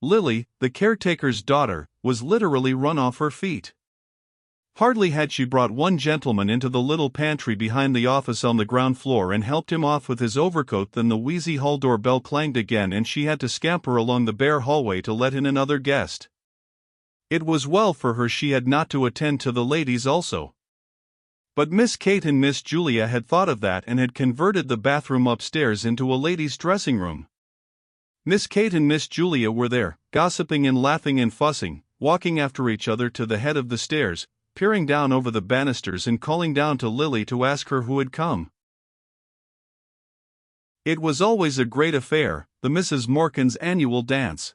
Lily, the caretaker's daughter, was literally run off her feet. Hardly had she brought one gentleman into the little pantry behind the office on the ground floor and helped him off with his overcoat than the wheezy hall door bell clanged again and she had to scamper along the bare hallway to let in another guest. It was well for her she had not to attend to the ladies also. But Miss Kate and Miss Julia had thought of that and had converted the bathroom upstairs into a ladies' dressing room. Miss Kate and Miss Julia were there, gossiping and laughing and fussing, walking after each other to the head of the stairs, peering down over the banisters and calling down to Lily to ask her who had come. It was always a great affair, the Mrs. Morkan's annual dance.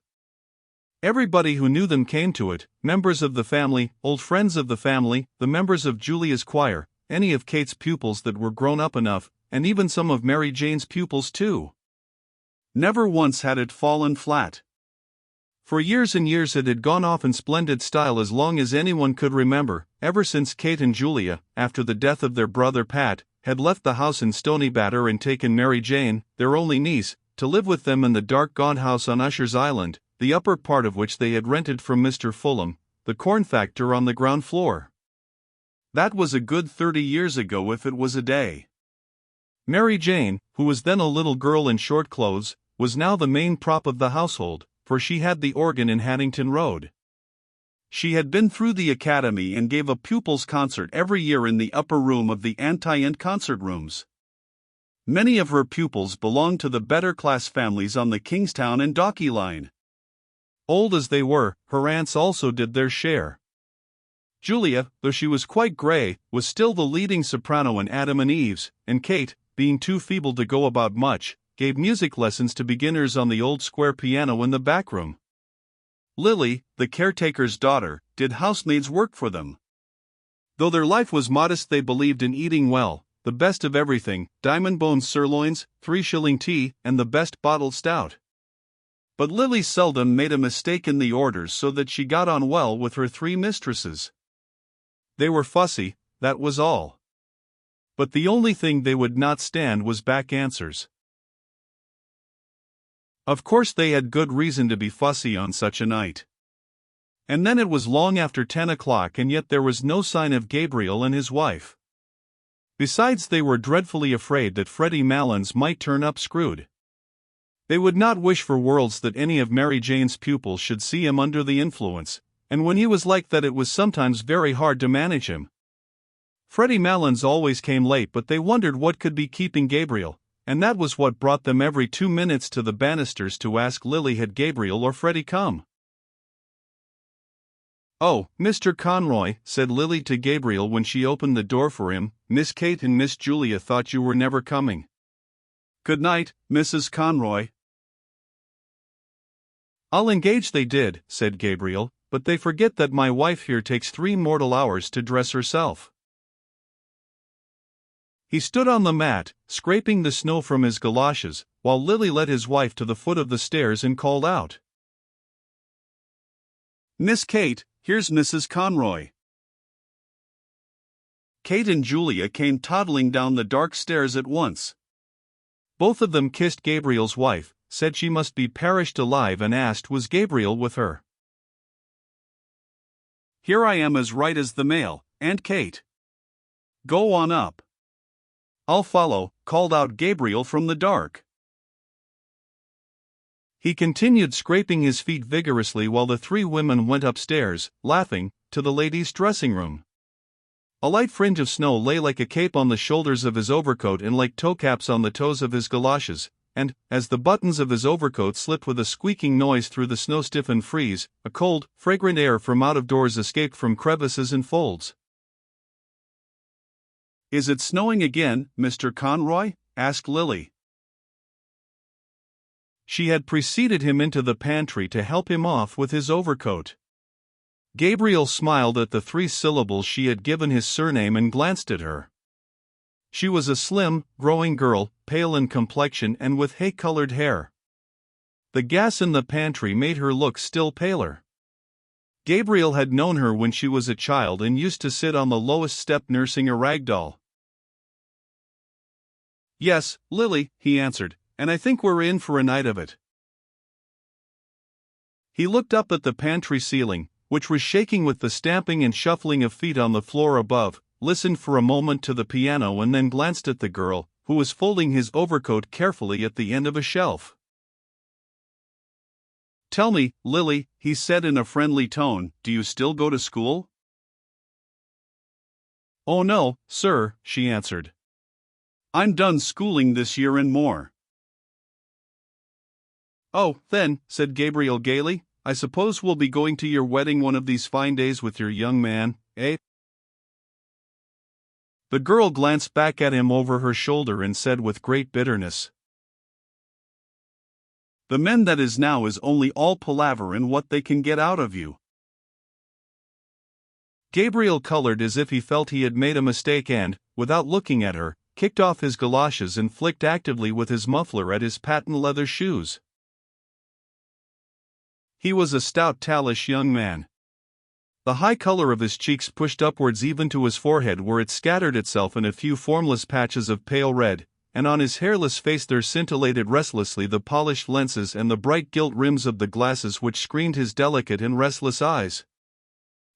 Everybody who knew them came to it, members of the family, old friends of the family, the members of Julia's choir, any of Kate's pupils that were grown up enough, and even some of Mary Jane's pupils too. Never once had it fallen flat. For years and years it had gone off in splendid style as long as anyone could remember, ever since Kate and Julia, after the death of their brother Pat, had left the house in Stoneybatter and taken Mary Jane, their only niece, to live with them in the dark gaunt house on Usher's Island, the upper part of which they had rented from Mr. Fulham, the corn factor on the ground floor. That was a good 30 years ago if it was a day. Mary Jane, who was then a little girl in short clothes, was now the main prop of the household, for she had the organ in Haddington Road. She had been through the academy and gave a pupils' concert every year in the upper room of the anti-ant concert rooms. Many of her pupils belonged to the better class families on the Kingstown and Docky line. Old as they were, her aunts also did their share. Julia, though she was quite grey, was still the leading soprano in Adam and Eve's, and Kate, being too feeble to go about much, gave music lessons to beginners on the old square piano in the back room. Lily, the caretaker's daughter, did housemaid's work for them. Though their life was modest, they believed in eating well, the best of everything, diamond-boned sirloins, 3-shilling tea, and the best bottled stout. But Lily seldom made a mistake in the orders, so that she got on well with her 3 mistresses. They were fussy, that was all. But the only thing they would not stand was back answers. Of course they had good reason to be fussy on such a night. And then it was long after 10 o'clock and yet there was no sign of Gabriel and his wife. Besides, they were dreadfully afraid that Freddie Malins might turn up screwed. They would not wish for worlds that any of Mary Jane's pupils should see him under the influence, and when he was like that it was sometimes very hard to manage him. Freddie Malins always came late, but they wondered what could be keeping Gabriel, and that was what brought them every 2 minutes to the banisters to ask Lily had Gabriel or Freddie come. "Oh, Mr. Conroy," said Lily to Gabriel when she opened the door for him, "Miss Kate and Miss Julia thought you were never coming." "Good night, Mrs. Conroy." "I'll engage they did," said Gabriel, "but they forget that my wife here takes 3 mortal hours to dress herself." He stood on the mat, scraping the snow from his galoshes, while Lily led his wife to the foot of the stairs and called out, "Miss Kate, here's Mrs. Conroy." Kate and Julia came toddling down the dark stairs at once. Both of them kissed Gabriel's wife, said she must be perished alive, and asked was Gabriel with her. "Here I am as right as the mail, Aunt Kate." "Go on up." "I'll follow," called out Gabriel from the dark. He continued scraping his feet vigorously while the 3 women went upstairs, laughing, to the ladies' dressing room. A light fringe of snow lay like a cape on the shoulders of his overcoat and like toe-caps on the toes of his galoshes, and, as the buttons of his overcoat slipped with a squeaking noise through the snow-stiffened frieze, a cold, fragrant air from out of doors escaped from crevices and folds. "Is it snowing again, Mr. Conroy?" asked Lily. She had preceded him into the pantry to help him off with his overcoat. Gabriel smiled at the 3 syllables she had given his surname and glanced at her. She was a slim, growing girl, pale in complexion and with hay-colored hair. The gas in the pantry made her look still paler. Gabriel had known her when she was a child and used to sit on the lowest step nursing a rag doll. "Yes, Lily," he answered, "and I think we're in for a night of it." He looked up at the pantry ceiling, which was shaking with the stamping and shuffling of feet on the floor above, listened for a moment to the piano and then glanced at the girl, who was folding his overcoat carefully at the end of a shelf. "Tell me, Lily," he said in a friendly tone, "do you still go to school?" "Oh no, sir," she answered. "I'm done schooling this year and more." "Oh, then," said Gabriel gaily, "I suppose we'll be going to your wedding one of these fine days with your young man, eh?" The girl glanced back at him over her shoulder and said with great bitterness, "The men that is now is only all palaver and what they can get out of you." Gabriel colored as if he felt he had made a mistake and, without looking at her, kicked off his galoshes and flicked actively with his muffler at his patent leather shoes. He was a stout, tallish young man. The high color of his cheeks pushed upwards even to his forehead, where it scattered itself in a few formless patches of pale red, and on his hairless face there scintillated restlessly the polished lenses and the bright gilt rims of the glasses which screened his delicate and restless eyes.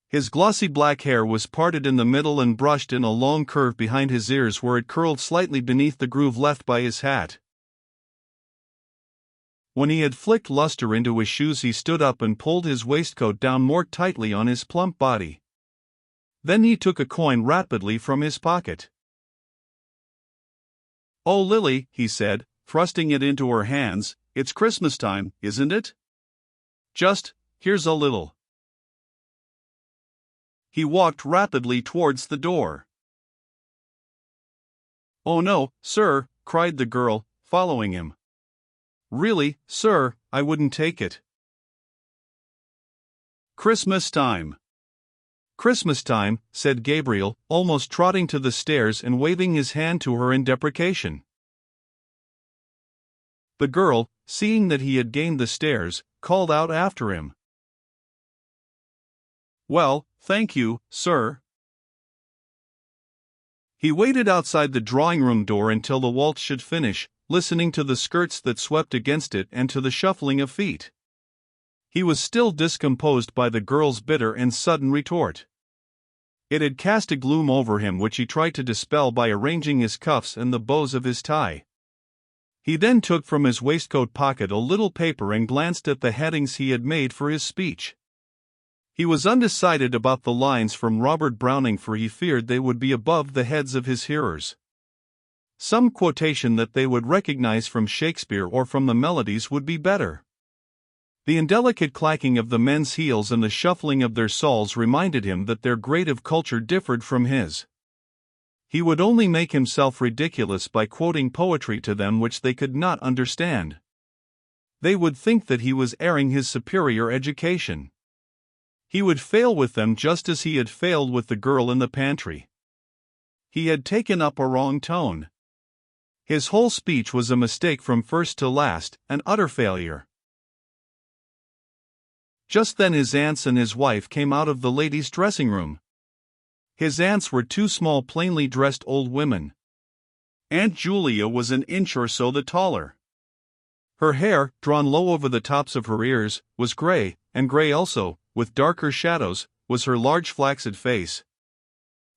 His glossy black hair was parted in the middle and brushed in a long curve behind his ears, where it curled slightly beneath the groove left by his hat. When he had flicked luster into his shoes, he stood up and pulled his waistcoat down more tightly on his plump body. Then he took a coin rapidly from his pocket. "Oh, Lily," he said, thrusting it into her hands, "it's Christmas time, isn't it? Here's a little." He walked rapidly towards the door. "Oh no, sir," cried the girl, following him. "Really, sir, I wouldn't take it." "Christmas time." "Christmas time," said Gabriel, almost trotting to the stairs and waving his hand to her in deprecation. The girl, seeing that he had gained the stairs, called out after him, "Well, thank you, sir." He waited outside the drawing-room door until the waltz should finish, listening to the skirts that swept against it and to the shuffling of feet. He was still discomposed by the girl's bitter and sudden retort. It had cast a gloom over him which he tried to dispel by arranging his cuffs and the bows of his tie. He then took from his waistcoat pocket a little paper and glanced at the headings he had made for his speech. He was undecided about the lines from Robert Browning, for he feared they would be above the heads of his hearers. Some quotation that they would recognize from Shakespeare or from the melodies would be better. The indelicate clacking of the men's heels and the shuffling of their soles reminded him that their grade of culture differed from his. He would only make himself ridiculous by quoting poetry to them which they could not understand. They would think that he was airing his superior education. He would fail with them just as he had failed with the girl in the pantry. He had taken up a wrong tone. His whole speech was a mistake from first to last, an utter failure. Just then his aunts and his wife came out of the ladies' dressing room. His aunts were two small plainly dressed old women. Aunt Julia was an inch or so the taller. Her hair, drawn low over the tops of her ears, was gray, and gray also, with darker shadows, was her large flaccid face.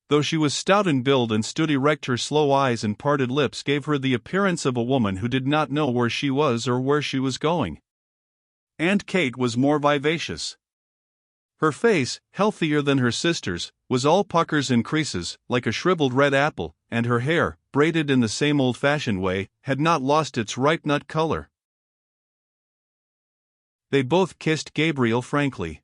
Though she was stout in build and stood erect, her slow eyes and parted lips gave her the appearance of a woman who did not know where she was or where she was going. Aunt Kate was more vivacious. Her face, healthier than her sister's, was all puckers and creases, like a shriveled red apple, and her hair, braided in the same old-fashioned way, had not lost its ripe nut color. They both kissed Gabriel frankly.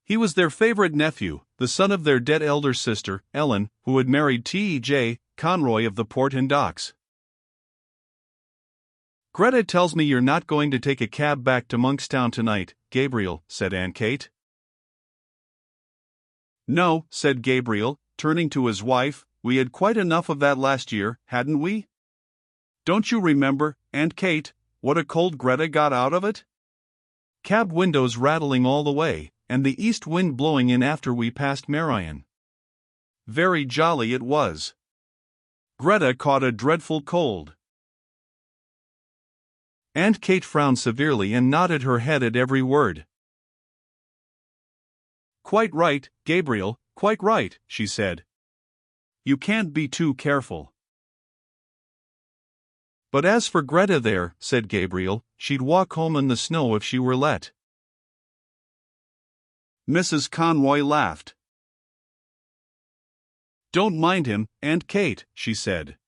He was their favorite nephew, the son of their dead elder sister, Ellen, who had married T.E.J. Conroy of the Port and Docks. "Greta tells me you're not going to take a cab back to Monkstown tonight, Gabriel," said Aunt Kate. "No," said Gabriel, turning to his wife, "we had quite enough of that last year, hadn't we? Don't you remember, Aunt Kate, what a cold Greta got out of it? Cab windows rattling all the way, and the east wind blowing in after we passed Marion. Very jolly it was. Greta caught a dreadful cold." Aunt Kate frowned severely and nodded her head at every word. "Quite right, Gabriel, quite right," she said. "You can't be too careful." "But as for Greta there," said Gabriel, "she'd walk home in the snow if she were let." Mrs. Conroy laughed. "Don't mind him, Aunt Kate," she said.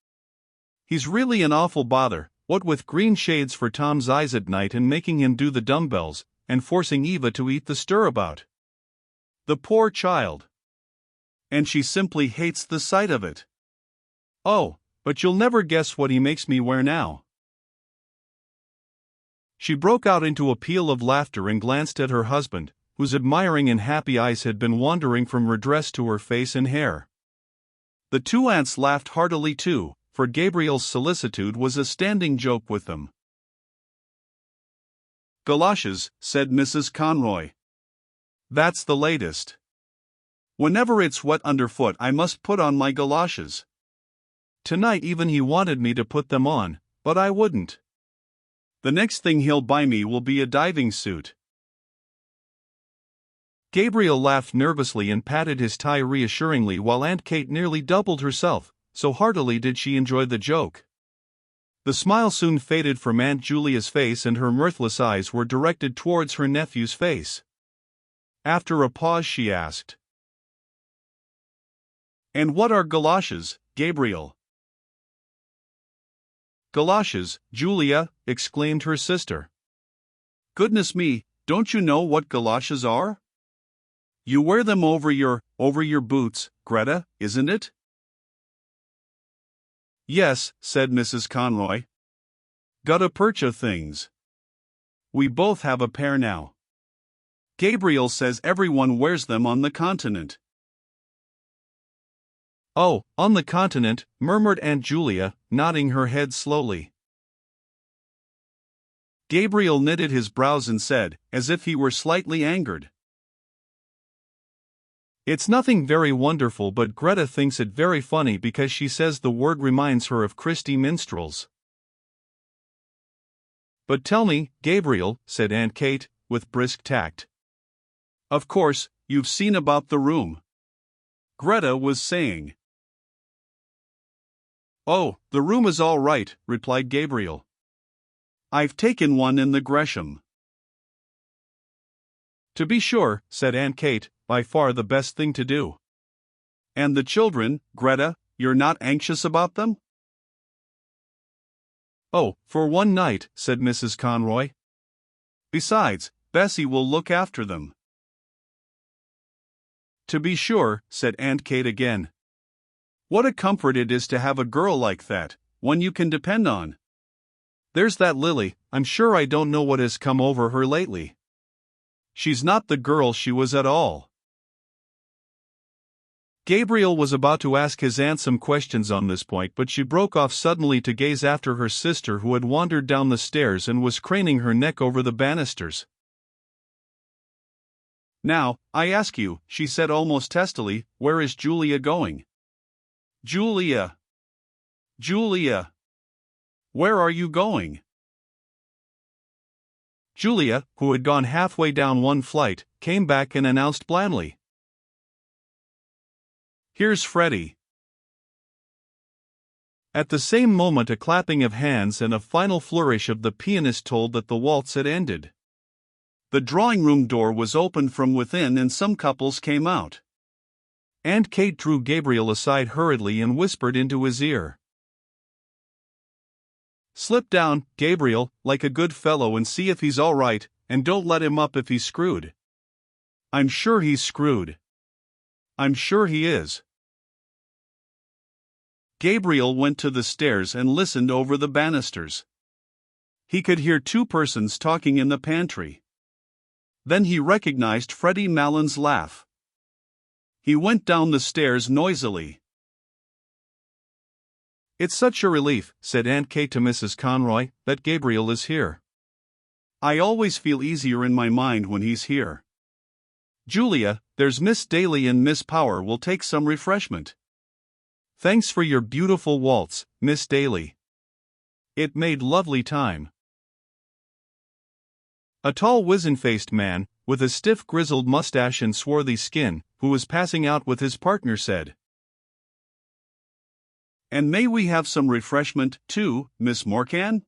"He's really an awful bother, what with green shades for Tom's eyes at night and making him do the dumbbells, and forcing Eva to eat the stirabout. The poor child. And she simply hates the sight of it. Oh, but you'll never guess what he makes me wear now." She broke out into a peal of laughter and glanced at her husband, whose admiring and happy eyes had been wandering from her dress to her face and hair. The two aunts laughed heartily too, for Gabriel's solicitude was a standing joke with them. "Galoshes," said Mrs. Conroy. "That's the latest. Whenever it's wet underfoot I must put on my galoshes. Tonight even he wanted me to put them on, but I wouldn't. The next thing he'll buy me will be a diving suit." Gabriel laughed nervously and patted his tie reassuringly while Aunt Kate nearly doubled herself, so heartily did she enjoy the joke. The smile soon faded from Aunt Julia's face and her mirthless eyes were directed towards her nephew's face. After a pause she asked, "And what are galoshes, Gabriel?" "Galoshes, Julia," exclaimed her sister. "Goodness me, don't you know what galoshes are? You wear them over your boots, Greta, isn't it?" "Yes," said Mrs. Conroy. "Gutta percha things. We both have a pair now. Gabriel says everyone wears them on the continent." "Oh, on the continent," murmured Aunt Julia, nodding her head slowly. Gabriel knitted his brows and said, as if he were slightly angered, "It's nothing very wonderful, but Greta thinks it very funny because she says the word reminds her of Christy minstrels." "But tell me, Gabriel," said Aunt Kate, with brisk tact. "Of course, you've seen about the room," Greta was saying. "Oh, the room is all right," replied Gabriel. "I've taken one in the Gresham." "To be sure," said Aunt Kate, "by far the best thing to do." "And the children, Greta, you're not anxious about them?" "Oh, for one night," said Mrs. Conroy. "Besides, Bessie will look after them." "To be sure," said Aunt Kate again. "What a comfort it is to have a girl like that, one you can depend on. There's that Lily, I'm sure I don't know what has come over her lately. She's not the girl she was at all." Gabriel was about to ask his aunt some questions on this point, but she broke off suddenly to gaze after her sister, who had wandered down the stairs and was craning her neck over the banisters. "Now, I ask you," she said almost testily, "where is Julia going? Julia! Julia! Where are you going?" Julia, who had gone halfway down one flight, came back and announced blandly, "Here's Freddie." At the same moment a clapping of hands and a final flourish of the pianist told that the waltz had ended. The drawing-room door was opened from within and some couples came out. Aunt Kate drew Gabriel aside hurriedly and whispered into his ear, "Slip down, Gabriel, like a good fellow, and see if he's all right, and don't let him up if he's screwed. I'm sure he's screwed. I'm sure he is." Gabriel went to the stairs and listened over the banisters. He could hear two persons talking in the pantry. Then he recognized Freddie Malon's laugh. He went down the stairs noisily. "It's such a relief," said Aunt Kate to Mrs. Conroy, "that Gabriel is here. I always feel easier in my mind when he's here. Julia, there's Miss Daly and Miss Power will take some refreshment. Thanks for your beautiful waltz, Miss Daly. It made lovely time." A tall wizen-faced man, with a stiff grizzled mustache and swarthy skin, who was passing out with his partner, said, "And may we have some refreshment, too, Miss Morkan?"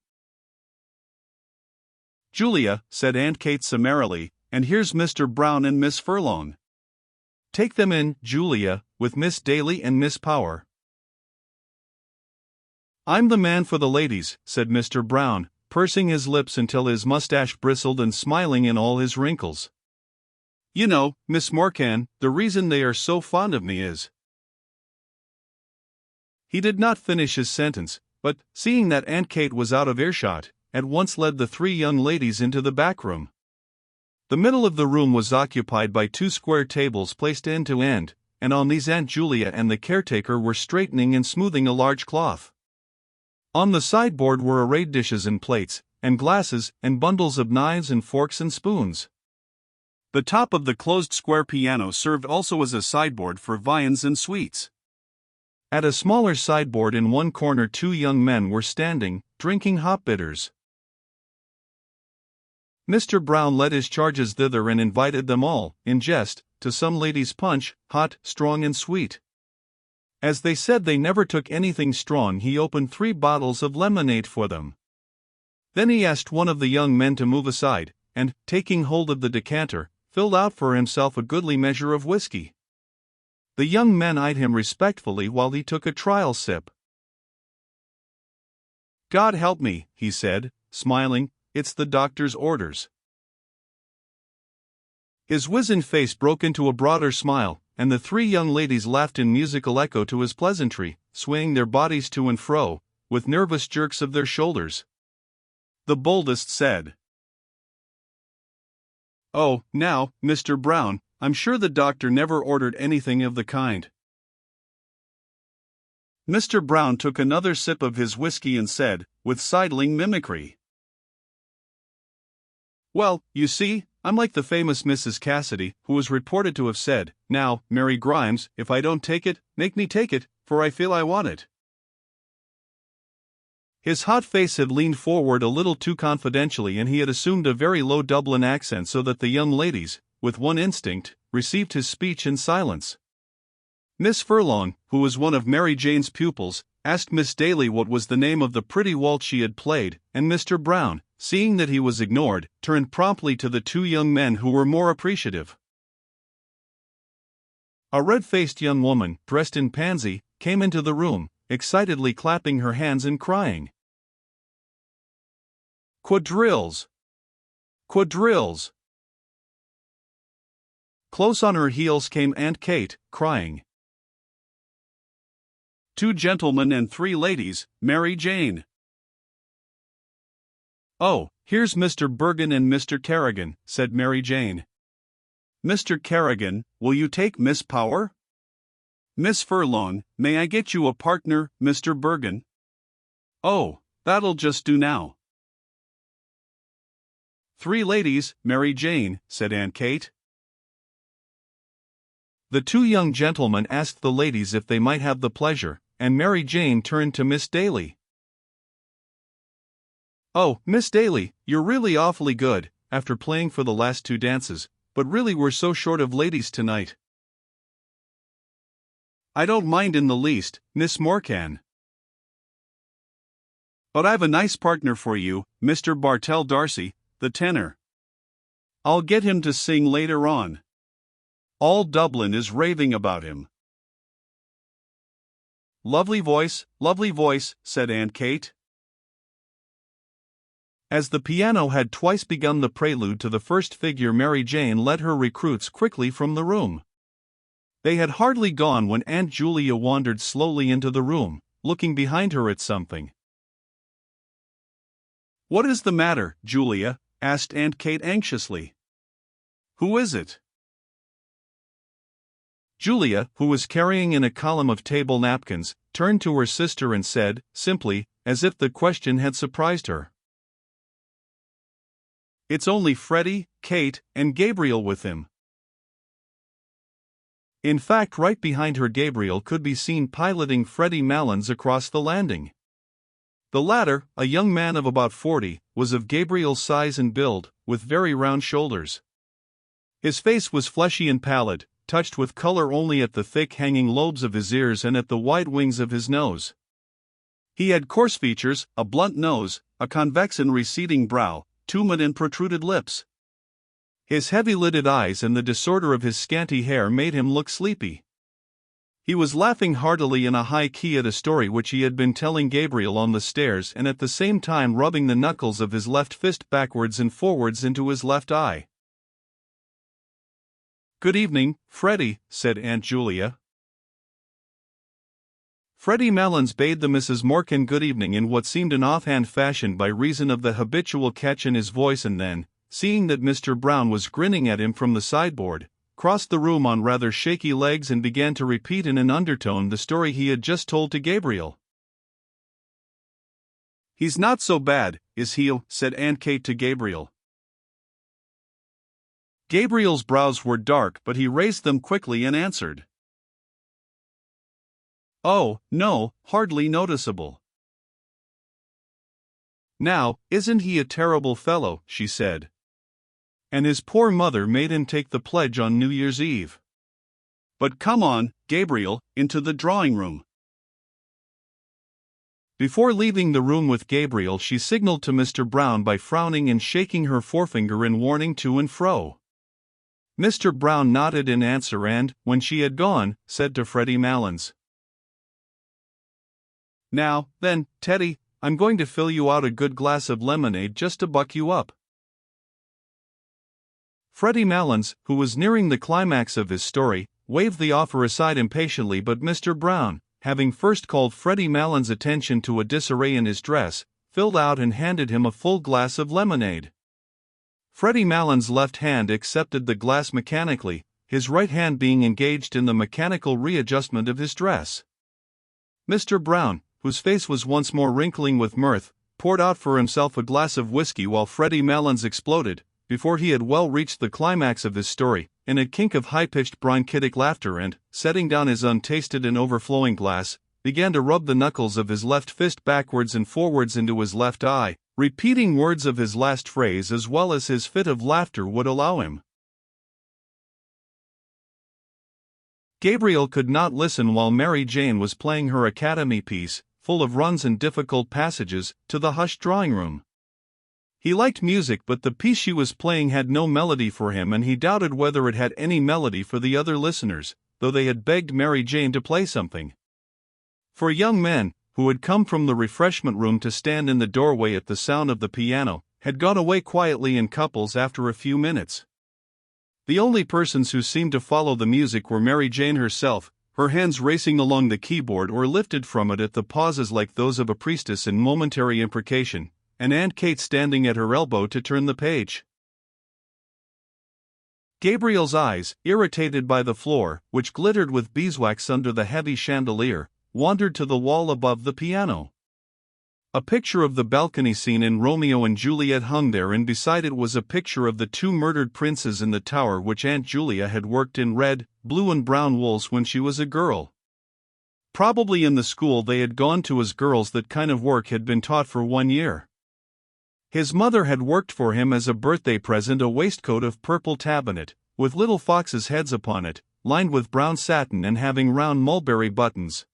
"Julia," said Aunt Kate summarily, "and here's Mr. Brown and Miss Furlong. Take them in, Julia, with Miss Daly and Miss Power." "I'm the man for the ladies," said Mr. Brown, pursing his lips until his mustache bristled and smiling in all his wrinkles. "You know, Miss Morkan, the reason they are so fond of me is—" He did not finish his sentence, but, seeing that Aunt Kate was out of earshot, at once led the three young ladies into the back room. The middle of the room was occupied by two square tables placed end to end, and on these Aunt Julia and the caretaker were straightening and smoothing a large cloth. On the sideboard were arrayed dishes and plates, and glasses, and bundles of knives and forks and spoons. The top of the closed square piano served also as a sideboard for viands and sweets. At a smaller sideboard in one corner 2 young men were standing, drinking hop bitters. Mr. Brown led his charges thither and invited them all, in jest, to some ladies' punch, hot, strong and sweet. As they said they never took anything strong, he opened 3 bottles of lemonade for them. Then he asked one of the young men to move aside, and, taking hold of the decanter, filled out for himself a goodly measure of whiskey. The young men eyed him respectfully while he took a trial sip. "God help me," he said, smiling, "it's the doctor's orders." His wizened face broke into a broader smile, and the 3 young ladies laughed in musical echo to his pleasantry, swaying their bodies to and fro, with nervous jerks of their shoulders. The boldest said, "Oh, now, Mr. Brown, I'm sure the doctor never ordered anything of the kind." Mr. Brown took another sip of his whiskey and said, with sidling mimicry, "Well, you see, I'm like the famous Mrs. Cassidy, who was reported to have said, 'Now, Mary Grimes, if I don't take it, make me take it, for I feel I want it.'" His hot face had leaned forward a little too confidentially, and he had assumed a very low Dublin accent, so that the young ladies, with one instinct, received his speech in silence. Miss Furlong, who was one of Mary Jane's pupils, asked Miss Daly what was the name of the pretty waltz she had played, and Mr. Brown, seeing that he was ignored, turned promptly to the 2 young men who were more appreciative. A red-faced young woman, dressed in pansy, came into the room, excitedly clapping her hands and crying, "Quadrilles! Quadrilles!" Close on her heels came Aunt Kate, crying, "2 gentlemen and 3 ladies, Mary Jane." "Oh, here's Mr. Bergen and Mr. Kerrigan," said Mary Jane. "Mr. Kerrigan, will you take Miss Power? Miss Furlong, may I get you a partner, Mr. Bergen?" "Oh, that'll just do now." "3 ladies, Mary Jane," said Aunt Kate. The 2 young gentlemen asked the ladies if they might have the pleasure, and Mary Jane turned to Miss Daly. "Oh, Miss Daly, you're really awfully good, after playing for the last 2 dances, but really we're so short of ladies tonight." "I don't mind in the least, Miss Morkan. But I've a nice partner for you, Mr. Bartell Darcy, the tenor. I'll get him to sing later on. All Dublin is raving about him." lovely voice," said Aunt Kate. As the piano had twice begun the prelude to the first figure, Mary Jane led her recruits quickly from the room. They had hardly gone when Aunt Julia wandered slowly into the room, looking behind her at something. "What is the matter, Julia?" asked Aunt Kate anxiously. "Who is it?" Julia, who was carrying in a column of table napkins, turned to her sister and said, simply, as if the question had surprised her, "It's only Freddie, Kate, and Gabriel with him." In fact, right behind her Gabriel could be seen piloting Freddie Malins across the landing. The latter, a young man of about 40, was of Gabriel's size and build, with very round shoulders. His face was fleshy and pallid, touched with color only at the thick hanging lobes of his ears and at the wide wings of his nose. He had coarse features, a blunt nose, a convex and receding brow, tumid and protruded lips. His heavy-lidded eyes and the disorder of his scanty hair made him look sleepy. He was laughing heartily in a high key at a story which he had been telling Gabriel on the stairs and at the same time rubbing the knuckles of his left fist backwards and forwards into his left eye. "Good evening, Freddie," said Aunt Julia. Freddie Malins bade the Misses Morkan good evening in what seemed an offhand fashion by reason of the habitual catch in his voice, and then, seeing that Mr. Brown was grinning at him from the sideboard, crossed the room on rather shaky legs and began to repeat in an undertone the story he had just told to Gabriel. "He's not so bad, is he?" said Aunt Kate to Gabriel. Gabriel's brows were dark, but he raised them quickly and answered, "Oh, no, hardly noticeable." "Now, isn't he a terrible fellow?" she said. "And his poor mother made him take the pledge on New Year's Eve. But come on, Gabriel, into the drawing room." Before leaving the room with Gabriel, she signaled to Mr. Brown by frowning and shaking her forefinger in warning to and fro. Mr. Brown nodded in answer and, when she had gone, said to Freddie Malins, "Now, then, Teddy, I'm going to fill you out a good glass of lemonade just to buck you up." Freddie Malins, who was nearing the climax of his story, waved the offer aside impatiently, but Mr. Brown, having first called Freddie Malins' attention to a disarray in his dress, filled out and handed him a full glass of lemonade. Freddie Malins' left hand accepted the glass mechanically, his right hand being engaged in the mechanical readjustment of his dress. Mr. Brown, whose face was once more wrinkling with mirth, poured out for himself a glass of whiskey while Freddie Malins exploded, before he had well reached the climax of his story, in a kink of high-pitched bronchitic laughter and, setting down his untasted and overflowing glass, began to rub the knuckles of his left fist backwards and forwards into his left eye, repeating words of his last phrase as well as his fit of laughter would allow him. Gabriel could not listen while Mary Jane was playing her Academy piece, full of runs and difficult passages, to the hushed drawing-room. He liked music, but the piece she was playing had no melody for him, and he doubted whether it had any melody for the other listeners, though they had begged Mary Jane to play something. For young men, who had come from the refreshment room to stand in the doorway at the sound of the piano, had gone away quietly in couples after a few minutes. The only persons who seemed to follow the music were Mary Jane herself, her hands racing along the keyboard or lifted from it at the pauses like those of a priestess in momentary imprecation, and Aunt Kate standing at her elbow to turn the page. Gabriel's eyes, irritated by the floor, which glittered with beeswax under the heavy chandelier, wandered to the wall above the piano. A picture of the balcony scene in Romeo and Juliet hung there, and beside it was a picture of the two murdered princes in the tower which Aunt Julia had worked in red, blue and brown wools when she was a girl. Probably in the school they had gone to as girls that kind of work had been taught for 1 year. His mother had worked for him as a birthday present a waistcoat of purple tabinet, with little foxes' heads upon it, lined with brown satin and having round mulberry buttons.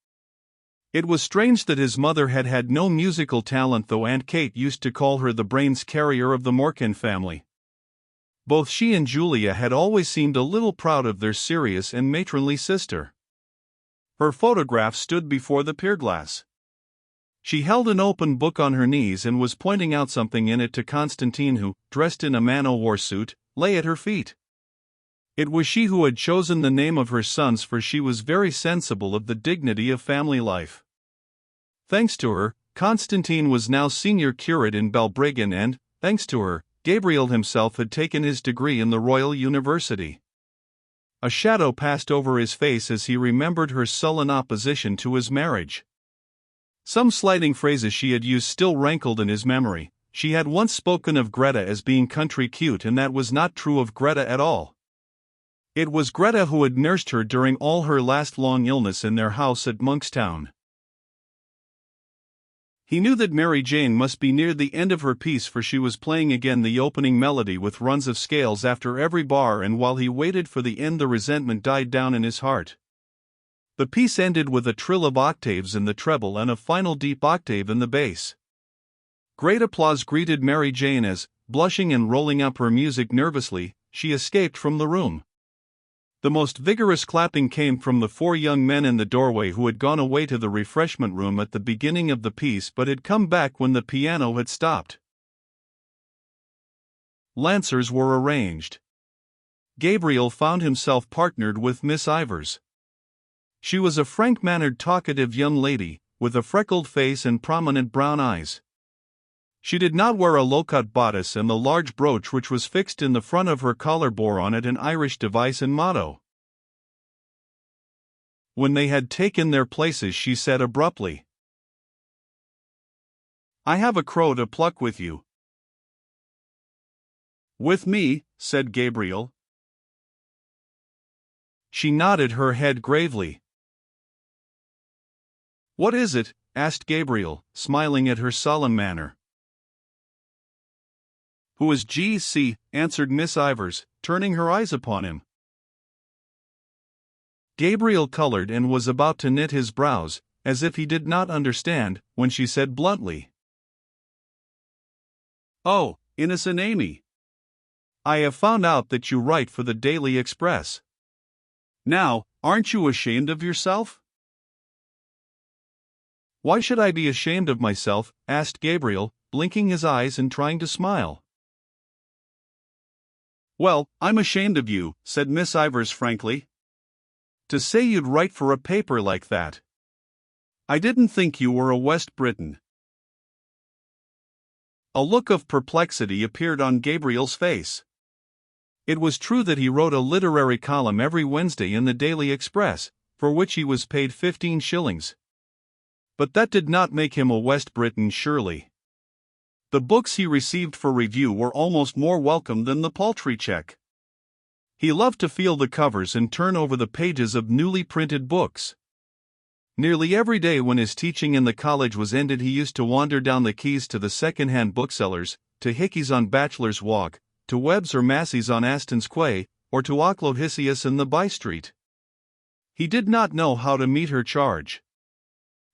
It was strange that his mother had had no musical talent, though Aunt Kate used to call her the brains carrier of the Morkan family. Both she and Julia had always seemed a little proud of their serious and matronly sister. Her photograph stood before the pierglass. She held an open book on her knees and was pointing out something in it to Constantine, who, dressed in a man-o'-war suit, lay at her feet. It was she who had chosen the name of her sons, for she was very sensible of the dignity of family life. Thanks to her, Constantine was now senior curate in Balbriggan and, thanks to her, Gabriel himself had taken his degree in the Royal University. A shadow passed over his face as he remembered her sullen opposition to his marriage. Some slighting phrases she had used still rankled in his memory. She had once spoken of Greta as being country cute, and that was not true of Greta at all. It was Greta who had nursed her during all her last long illness in their house at Monkstown. He knew that Mary Jane must be near the end of her piece, for she was playing again the opening melody with runs of scales after every bar, and while he waited for the end the resentment died down in his heart. The piece ended with a trill of octaves in the treble and a final deep octave in the bass. Great applause greeted Mary Jane as, blushing and rolling up her music nervously, she escaped from the room. The most vigorous clapping came from the 4 young men in the doorway who had gone away to the refreshment room at the beginning of the piece but had come back when the piano had stopped. Lancers were arranged. Gabriel found himself partnered with Miss Ivors. She was a frank-mannered, talkative young lady, with a freckled face and prominent brown eyes. She did not wear a low-cut bodice, and the large brooch which was fixed in the front of her collar bore on it an Irish device and motto. When they had taken their places, she said abruptly, "I have a crow to pluck with you." "With me," said Gabriel. She nodded her head gravely. "What is it?" asked Gabriel, smiling at her solemn manner. "Who is G.C.?" answered Miss Ivors, turning her eyes upon him. Gabriel colored and was about to knit his brows, as if he did not understand, when she said bluntly, "Oh, innocent Amy. I have found out that you write for the Daily Express. Now, aren't you ashamed of yourself?" "Why should I be ashamed of myself?" asked Gabriel, blinking his eyes and trying to smile. "Well, I'm ashamed of you," said Miss Ivors frankly. "To say you'd write for a paper like that. I didn't think you were a West Briton." A look of perplexity appeared on Gabriel's face. It was true that he wrote a literary column every Wednesday in the Daily Express, for which he was paid 15 shillings. But that did not make him a West Briton, surely. The books he received for review were almost more welcome than the paltry cheque. He loved to feel the covers and turn over the pages of newly printed books. Nearly every day when his teaching in the college was ended, he used to wander down the quays to the second-hand booksellers, to Hickey's on Bachelor's Walk, to Webb's or Massey's on Aston's Quay, or to Oclohisius in the by-street. He did not know how to meet her charge.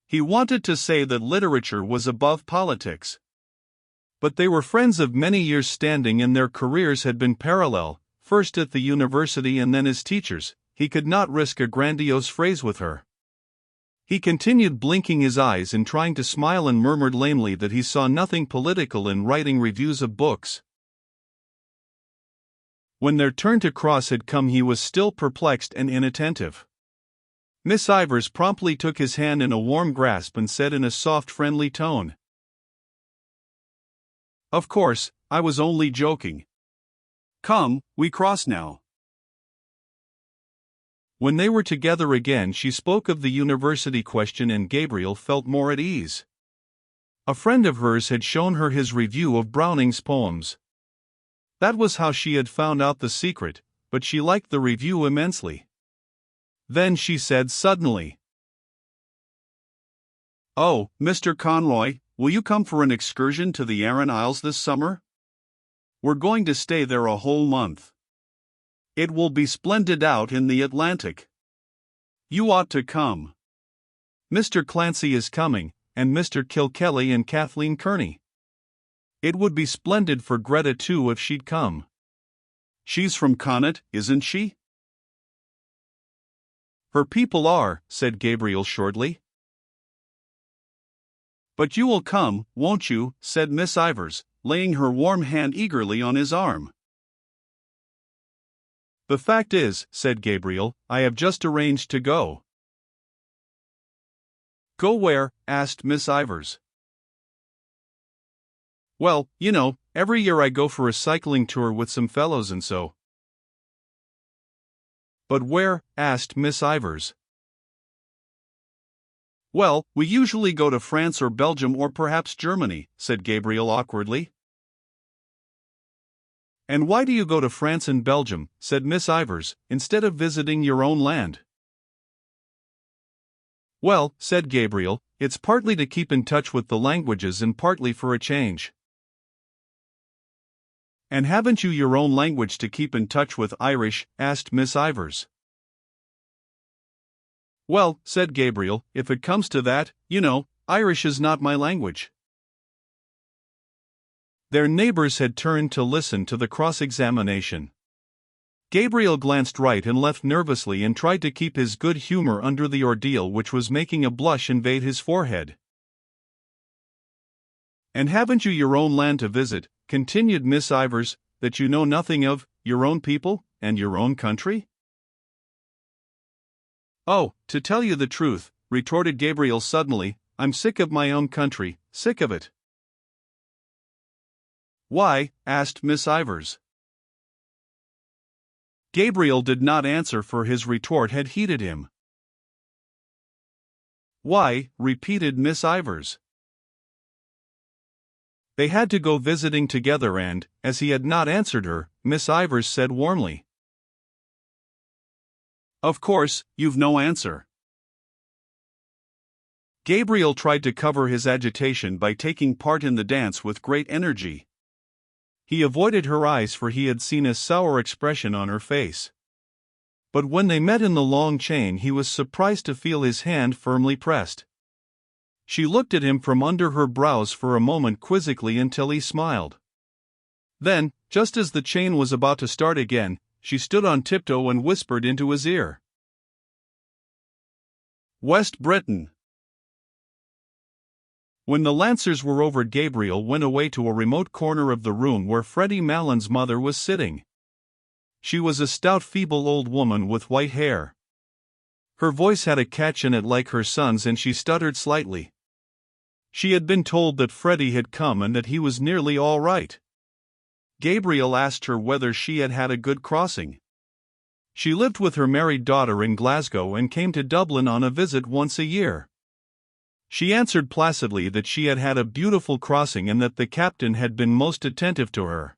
He wanted to say that literature was above politics. But they were friends of many years' standing, and their careers had been parallel, first at the university and then as teachers. He could not risk a grandiose phrase with her. He continued blinking his eyes and trying to smile, and murmured lamely that he saw nothing political in writing reviews of books. When their turn to cross had come, he was still perplexed and inattentive. Miss Ivors promptly took his hand in a warm grasp and said in a soft, friendly tone, "Of course, I was only joking. Come, we cross now." When they were together again, she spoke of the university question, and Gabriel felt more at ease. A friend of hers had shown her his review of Browning's poems. That was how she had found out the secret, but she liked the review immensely. Then she said suddenly, "Oh, Mr. Conroy, will you come for an excursion to the Aran Isles this summer? We're going to stay there a whole month. It will be splendid out in the Atlantic. You ought to come. Mr. Clancy is coming, and Mr. Kilkelly and Kathleen Kearney. It would be splendid for Greta too if she'd come. She's from Connaught, isn't she?" "Her people are," said Gabriel shortly. "But you will come, won't you?" said Miss Ivors, laying her warm hand eagerly on his arm. "The fact is," said Gabriel, "I have just arranged to go." "Go where?" asked Miss Ivors. "Well, you know, every year I go for a cycling tour with some fellows and so." "But where?" asked Miss Ivors. "Well, we usually go to France or Belgium or perhaps Germany," said Gabriel awkwardly. "And why do you go to France and Belgium," said Miss Ivors, "instead of visiting your own land?" Well, said Gabriel, it's partly to keep in touch with the languages and partly for a change. And haven't you your own language to keep in touch with? Irish, asked Miss Ivors. Well, said Gabriel, if it comes to that, Irish is not my language. Their neighbors had turned to listen to the cross-examination. Gabriel glanced right and left nervously and tried to keep his good humor under the ordeal which was making a blush invade his forehead. And haven't you your own land to visit, continued Miss Ivors, that you know nothing of, your own people, and your own country? Oh, to tell you the truth, retorted Gabriel suddenly, I'm sick of my own country, sick of it. Why? Asked Miss Ivors. Gabriel did not answer, for his retort had heated him. Why? Repeated Miss Ivors. They had to go visiting together and, as he had not answered her, Miss Ivors said warmly, Of course, you've no answer. Gabriel tried to cover his agitation by taking part in the dance with great energy. He avoided her eyes, for he had seen a sour expression on her face. But when they met in the long chain, he was surprised to feel his hand firmly pressed. She looked at him from under her brows for a moment quizzically until he smiled. Then, just as the chain was about to start again, she stood on tiptoe and whispered into his ear. West Britain. When the Lancers were over, Gabriel went away to a remote corner of the room where Freddie Malon's mother was sitting. She was a stout, feeble old woman with white hair. Her voice had a catch in it like her son's, and she stuttered slightly. She had been told that Freddie had come and that he was nearly all right. Gabriel asked her whether she had had a good crossing. She lived with her married daughter in Glasgow and came to Dublin on a visit once a year. She answered placidly that she had had a beautiful crossing and that the captain had been most attentive to her.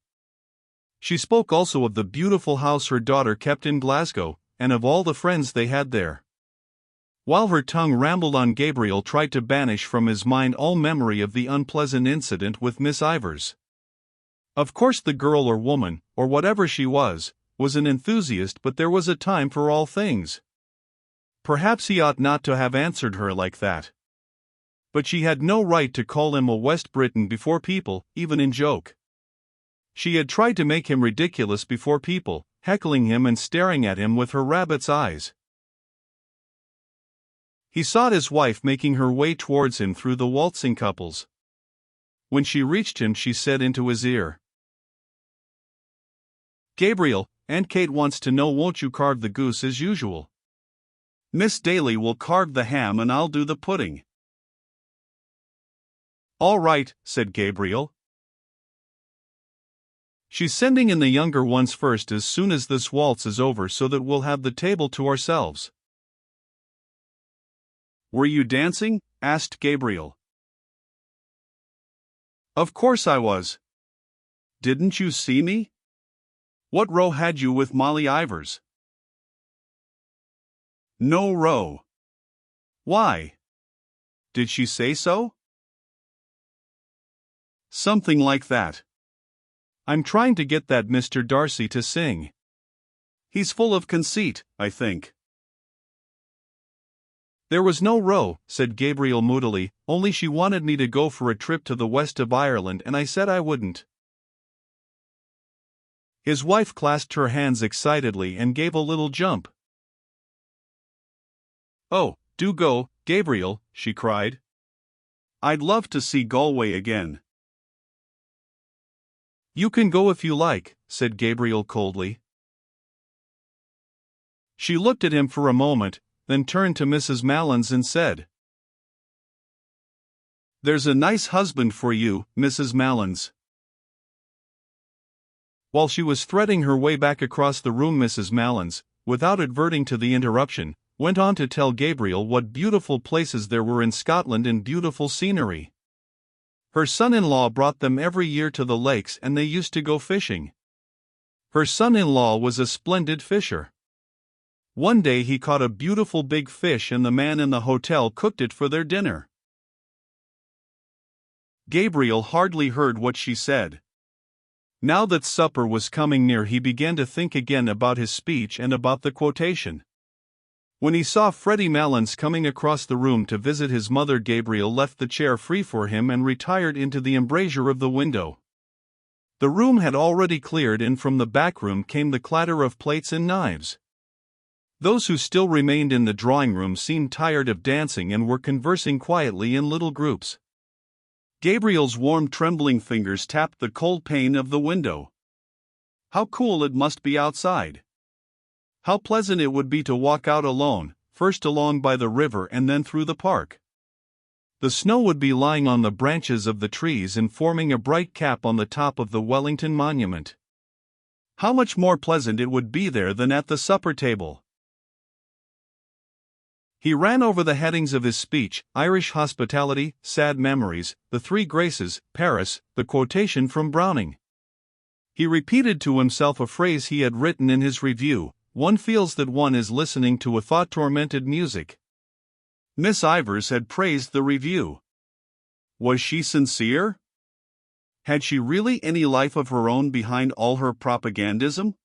She spoke also of the beautiful house her daughter kept in Glasgow, and of all the friends they had there. While her tongue rambled on, Gabriel tried to banish from his mind all memory of the unpleasant incident with Miss Ivors. Of course the girl or woman, or whatever she was an enthusiast, but there was a time for all things. Perhaps he ought not to have answered her like that. But she had no right to call him a West Briton before people, even in joke. She had tried to make him ridiculous before people, heckling him and staring at him with her rabbit's eyes. He saw his wife making her way towards him through the waltzing couples. When she reached him, she said into his ear, Gabriel, Aunt Kate wants to know, won't you carve the goose as usual? Miss Daly will carve the ham and I'll do the pudding. All right, said Gabriel. She's sending in the younger ones first as soon as this waltz is over, so that we'll have the table to ourselves. Were you dancing? Asked Gabriel. Of course I was. Didn't you see me? What row had you with Molly Ivors? No row. Why? Did she say so? Something like that. I'm trying to get that Mr. Darcy to sing. He's full of conceit, I think. There was no row, said Gabriel moodily, only she wanted me to go for a trip to the west of Ireland and I said I wouldn't. His wife clasped her hands excitedly and gave a little jump. Oh, do go, Gabriel, she cried. I'd love to see Galway again. You can go if you like, said Gabriel coldly. She looked at him for a moment, then turned to Mrs. Malins and said, There's a nice husband for you, Mrs. Malins. While she was threading her way back across the room, Mrs. Malins, without adverting to the interruption, went on to tell Gabriel what beautiful places there were in Scotland and beautiful scenery. Her son-in-law brought them every year to the lakes and they used to go fishing. Her son-in-law was a splendid fisher. One day he caught a beautiful big fish and the man in the hotel cooked it for their dinner. Gabriel hardly heard what she said. Now that supper was coming near, he began to think again about his speech and about the quotation. When he saw Freddie Malins coming across the room to visit his mother, Gabriel left the chair free for him and retired into the embrasure of the window. The room had already cleared, and from the back room came the clatter of plates and knives. Those who still remained in the drawing room seemed tired of dancing and were conversing quietly in little groups. Gabriel's warm, trembling fingers tapped the cold pane of the window. How cool it must be outside! How pleasant it would be to walk out alone, first along by the river and then through the park. The snow would be lying on the branches of the trees and forming a bright cap on the top of the Wellington Monument. How much more pleasant it would be there than at the supper table! He ran over the headings of his speech: Irish hospitality, sad memories, the three graces, Paris, the quotation from Browning. He repeated to himself a phrase he had written in his review: one feels that one is listening to a thought-tormented music. Miss Ivors had praised the review. Was she sincere? Had she really any life of her own behind all her propagandism?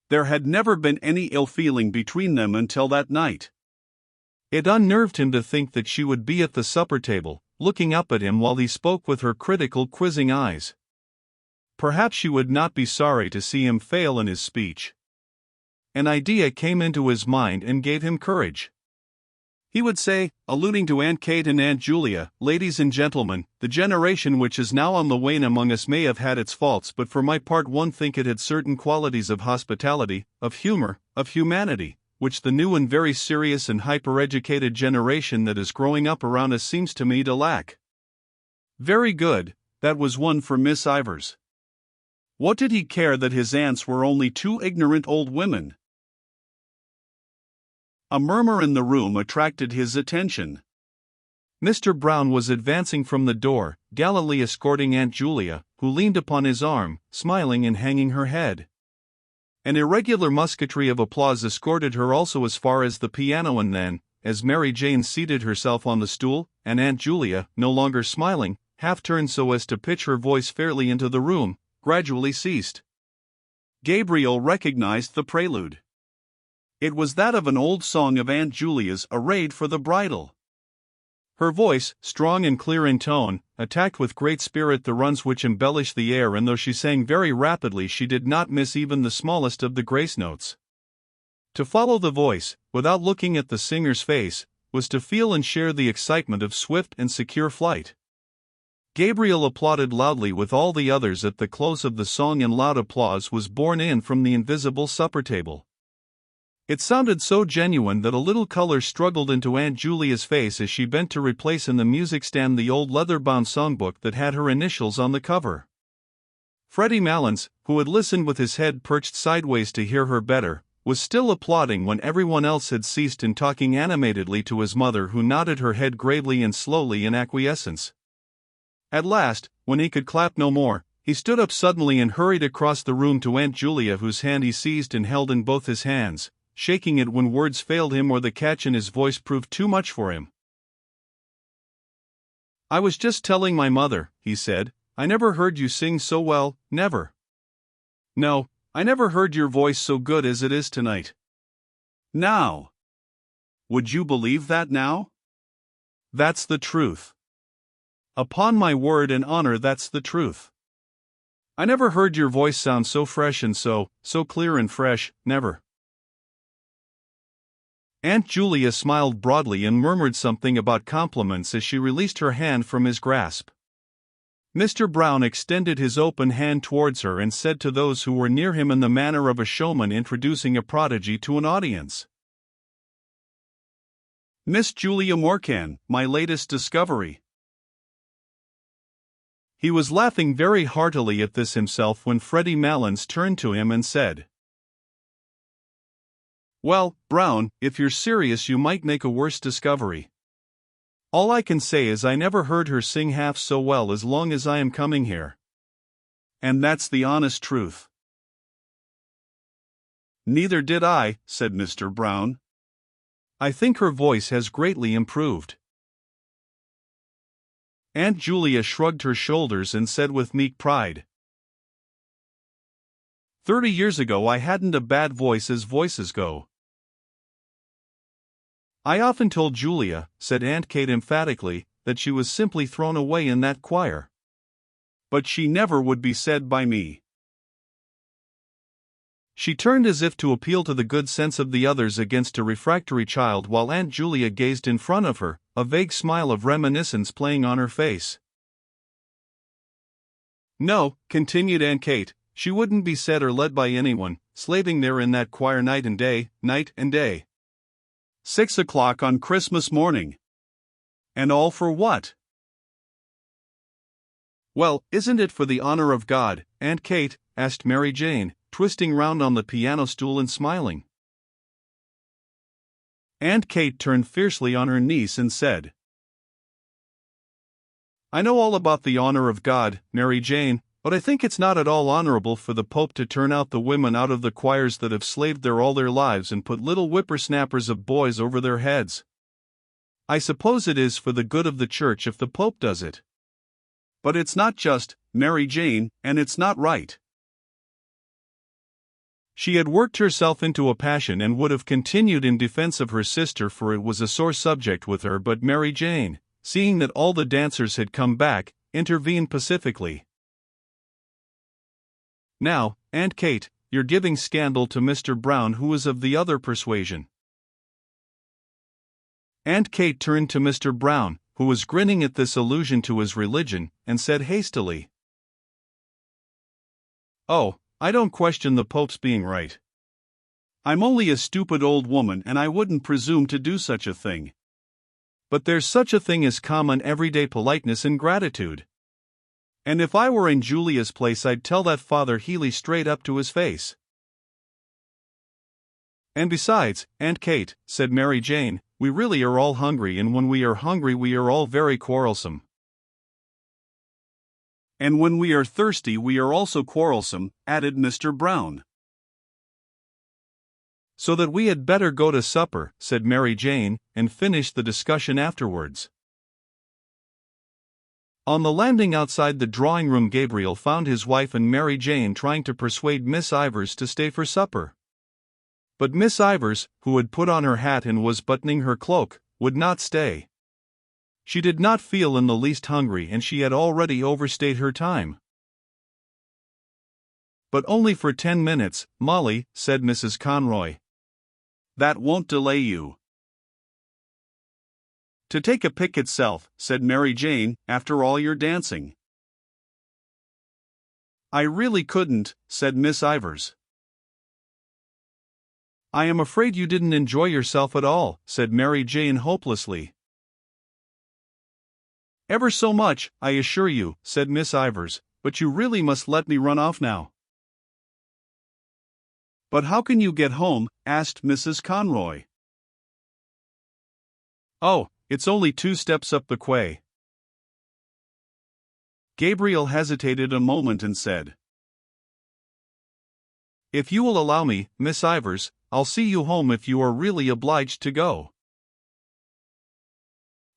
There had never been any ill feeling between them until that night. It unnerved him to think that she would be at the supper table, looking up at him while he spoke with her critical, quizzing eyes. Perhaps she would not be sorry to see him fail in his speech. An idea came into his mind and gave him courage. He would say, alluding to Aunt Kate and Aunt Julia, "Ladies and gentlemen, the generation which is now on the wane among us may have had its faults, but for my part one think it had certain qualities of hospitality, of humor, of humanity, which the new and very serious and hyper-educated generation that is growing up around us seems to me to lack." Very good, that was one for Miss Ivors. What did he care that his aunts were only two ignorant old women? A murmur in the room attracted his attention. Mr. Brown was advancing from the door, gallantly escorting Aunt Julia, who leaned upon his arm, smiling and hanging her head. An irregular musketry of applause escorted her also as far as the piano, and then, as Mary Jane seated herself on the stool, and Aunt Julia, no longer smiling, half turned so as to pitch her voice fairly into the room, gradually ceased. Gabriel recognized the prelude. It was that of an old song of Aunt Julia's, arrayed for the bridal. Her voice, strong and clear in tone, attacked with great spirit the runs which embellished the air, and though she sang very rapidly she did not miss even the smallest of the grace notes. To follow the voice, without looking at the singer's face, was to feel and share the excitement of swift and secure flight. Gabriel applauded loudly with all the others at the close of the song, and loud applause was borne in from the invisible supper table. It sounded so genuine that a little color struggled into Aunt Julia's face as she bent to replace in the music stand the old leather-bound songbook that had her initials on the cover. Freddie Malins, who had listened with his head perched sideways to hear her better, was still applauding when everyone else had ceased and talking animatedly to his mother, who nodded her head gravely and slowly in acquiescence. At last, when he could clap no more, he stood up suddenly and hurried across the room to Aunt Julia, whose hand he seized and held in both his hands, shaking it when words failed him or the catch in his voice proved too much for him. "I was just telling my mother," he said, "I never heard you sing so well, never. No, I never heard your voice so good as it is tonight. Now. Would you believe that now? That's the truth. Upon my word and honor, that's the truth. I never heard your voice sound so fresh and so clear and fresh, never." Aunt Julia smiled broadly and murmured something about compliments as she released her hand from his grasp. Mr. Brown extended his open hand towards her and said to those who were near him in the manner of a showman introducing a prodigy to an audience, "Miss Julia Morcan, my latest discovery." He was laughing very heartily at this himself when Freddie Malins turned to him and said, "Well, Brown, if you're serious you might make a worse discovery. All I can say is I never heard her sing half so well as long as I am coming here. And that's the honest truth." "Neither did I," said Mr. Brown. "I think her voice has greatly improved." Aunt Julia shrugged her shoulders and said with meek pride, "30 years ago I hadn't a bad voice as voices go." "I often told Julia," said Aunt Kate emphatically, "that she was simply thrown away in that choir. But she never would be said by me." She turned as if to appeal to the good sense of the others against a refractory child while Aunt Julia gazed in front of her, a vague smile of reminiscence playing on her face. "No," continued Aunt Kate, "she wouldn't be said or led by anyone, slaving there in that choir night and day, 6 o'clock on Christmas morning. And all for what?" "Well, isn't it for the honor of God, Aunt Kate?" asked Mary Jane, twisting round on the piano stool and smiling. Aunt Kate turned fiercely on her niece and said, "I know all about the honor of God, Mary Jane, but I think it's not at all honorable for the Pope to turn out the women out of the choirs that have slaved there all their lives and put little whippersnappers of boys over their heads. I suppose it is for the good of the church if the Pope does it. But it's not just, Mary Jane, and it's not right." She had worked herself into a passion and would have continued in defense of her sister, for it was a sore subject with her, but Mary Jane, seeing that all the dancers had come back, intervened pacifically. "Now, Aunt Kate, you're giving scandal to Mr. Brown, who is of the other persuasion." Aunt Kate turned to Mr. Brown, who was grinning at this allusion to his religion, and said hastily, "Oh, I don't question the Pope's being right. I'm only a stupid old woman and I wouldn't presume to do such a thing. But there's such a thing as common everyday politeness and gratitude. And if I were in Julia's place I'd tell that Father Healy straight up to his face." "And besides, Aunt Kate," said Mary Jane, "we really are all hungry, and when we are hungry we are all very quarrelsome." "And when we are thirsty we are also quarrelsome," added Mr. Brown. "So that we had better go to supper," said Mary Jane, and finish the discussion afterwards. On the landing outside the drawing-room, Gabriel found his wife and Mary Jane trying to persuade Miss Ivors to stay for supper. But Miss Ivors, who had put on her hat and was buttoning her cloak, would not stay. She did not feel in the least hungry and she had already overstayed her time. "But only for 10 minutes, Molly," said Mrs. Conroy. "That won't delay you." "To take a pick itself," said Mary Jane, "after all your dancing." "I really couldn't," said Miss Ivors. "I am afraid you didn't enjoy yourself at all," said Mary Jane hopelessly. "Ever so much, I assure you," said Miss Ivors, "but you really must let me run off now." "But how can you get home?" asked Mrs. Conroy. "Oh, it's only 2 steps up the quay." Gabriel hesitated a moment and said, "If you will allow me, Miss Ivors, I'll see you home if you are really obliged to go."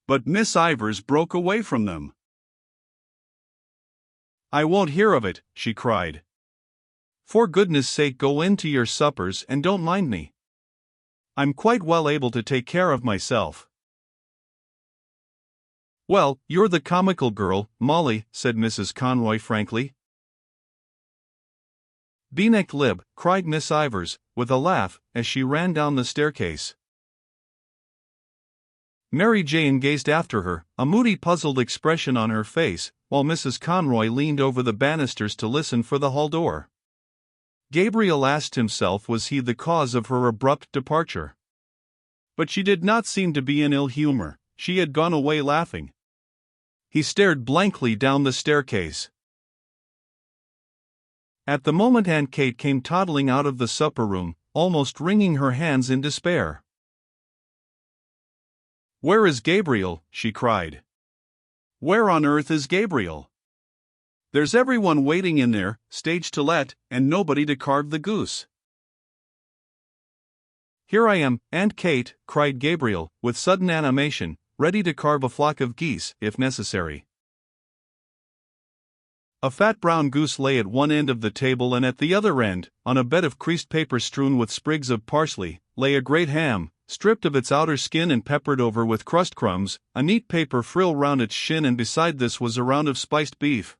But Miss Ivors broke away from them. "I won't hear of it," she cried. "For goodness sake go in to your suppers and don't mind me. I'm quite well able to take care of myself." "Well, you're the comical girl, Molly," said Mrs. Conroy frankly. "Beanek lib," cried Miss Ivors, with a laugh, as she ran down the staircase. Mary Jane gazed after her, a moody, puzzled expression on her face, while Mrs. Conroy leaned over the banisters to listen for the hall door. Gabriel asked himself was he the cause of her abrupt departure. But she did not seem to be in ill humor, she had gone away laughing. He stared blankly down the staircase. At the moment Aunt Kate came toddling out of the supper room, almost wringing her hands in despair. "Where is Gabriel?" she cried. "Where on earth is Gabriel? There's everyone waiting in there, stage to let, and nobody to carve the goose." Here I am, Aunt Kate, cried Gabriel, with sudden animation, ready to carve a flock of geese, if necessary. A fat brown goose lay at one end of the table, and at the other end, on a bed of creased paper strewn with sprigs of parsley, lay a great ham, stripped of its outer skin and peppered over with crust crumbs, a neat paper frill round its shin, and beside this was a round of spiced beef.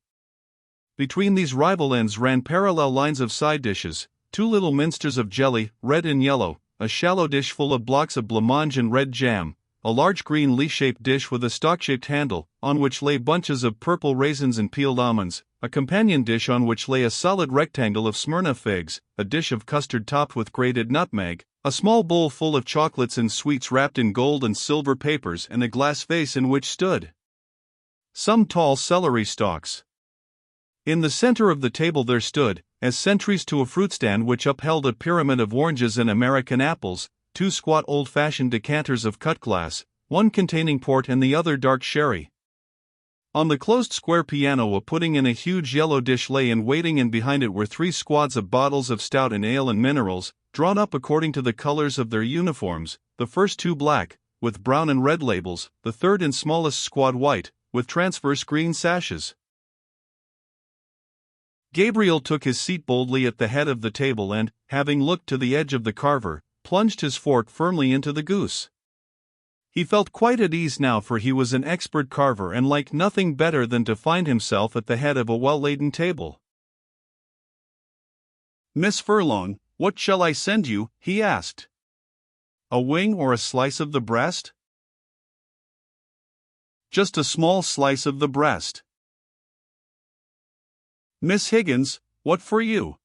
Between these rival ends ran parallel lines of side dishes, 2 little minsters of jelly, red and yellow, a shallow dish full of blocks of blancmange and red jam, a large green leaf-shaped dish with a stalk-shaped handle, on which lay bunches of purple raisins and peeled almonds, a companion dish on which lay a solid rectangle of Smyrna figs, a dish of custard topped with grated nutmeg, a small bowl full of chocolates and sweets wrapped in gold and silver papers, and a glass vase in which stood some tall celery stalks. In the center of the table there stood, as sentries to a fruit stand which upheld a pyramid of oranges and American apples, 2 squat old-fashioned decanters of cut glass, one containing port and the other dark sherry. On the closed square piano a pudding in a huge yellow dish lay in waiting, and behind it were 3 squads of bottles of stout and ale and minerals, drawn up according to the colors of their uniforms, the first 2 black, with brown and red labels, the third and smallest squad white, with transverse green sashes. Gabriel took his seat boldly at the head of the table and, having looked to the edge of the carver, plunged his fork firmly into the goose. He felt quite at ease now, for he was an expert carver and liked nothing better than to find himself at the head of a well-laden table. "Miss Furlong, what shall I send you?" he asked. "A wing or a slice of the breast?" "Just a small slice of the breast." "Miss Higgins, what for you?"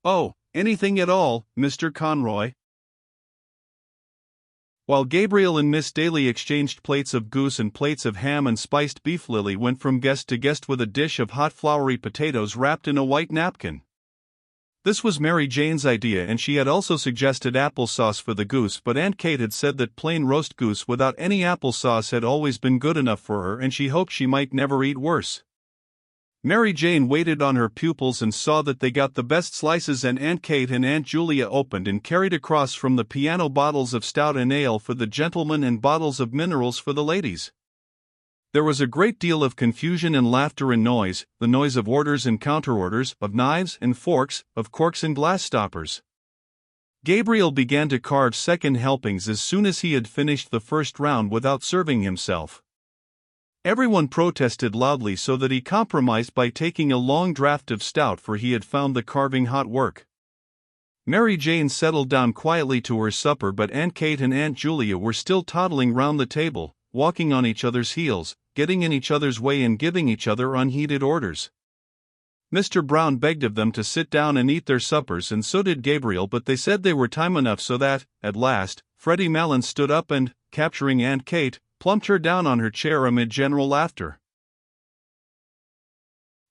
"Oh, anything at all, Mr. Conroy." While Gabriel and Miss Daly exchanged plates of goose and plates of ham and spiced beef, Lily went from guest to guest with a dish of hot floury potatoes wrapped in a white napkin. This was Mary Jane's idea, and she had also suggested applesauce for the goose, but Aunt Kate had said that plain roast goose without any applesauce had always been good enough for her, and she hoped she might never eat worse. Mary Jane waited on her pupils and saw that they got the best slices, and Aunt Kate and Aunt Julia opened and carried across from the piano bottles of stout and ale for the gentlemen and bottles of minerals for the ladies. There was a great deal of confusion and laughter and noise, the noise of orders and counter-orders, of knives and forks, of corks and glass stoppers. Gabriel began to carve second helpings as soon as he had finished the first round without serving himself. Everyone protested loudly, so that he compromised by taking a long draught of stout, for he had found the carving hot work. Mary Jane settled down quietly to her supper, but Aunt Kate and Aunt Julia were still toddling round the table, walking on each other's heels, getting in each other's way and giving each other unheeded orders. Mr. Brown begged of them to sit down and eat their suppers, and so did Gabriel, but they said they were time enough, so that, at last, Freddie Malins stood up and, capturing Aunt Kate, plumped her down on her chair amid general laughter.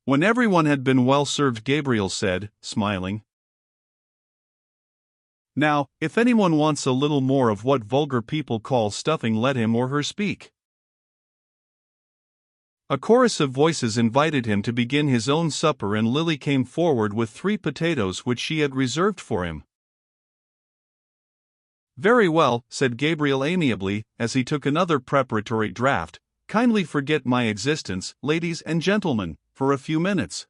When everyone had been well served, Gabriel said, smiling, "Now, if anyone wants a little more of what vulgar people call stuffing, let him or her speak." A chorus of voices invited him to begin his own supper, and Lily came forward with 3 potatoes which she had reserved for him. "Very well," said Gabriel amiably, as he took another preparatory draught, "kindly forget my existence, ladies and gentlemen, for a few minutes."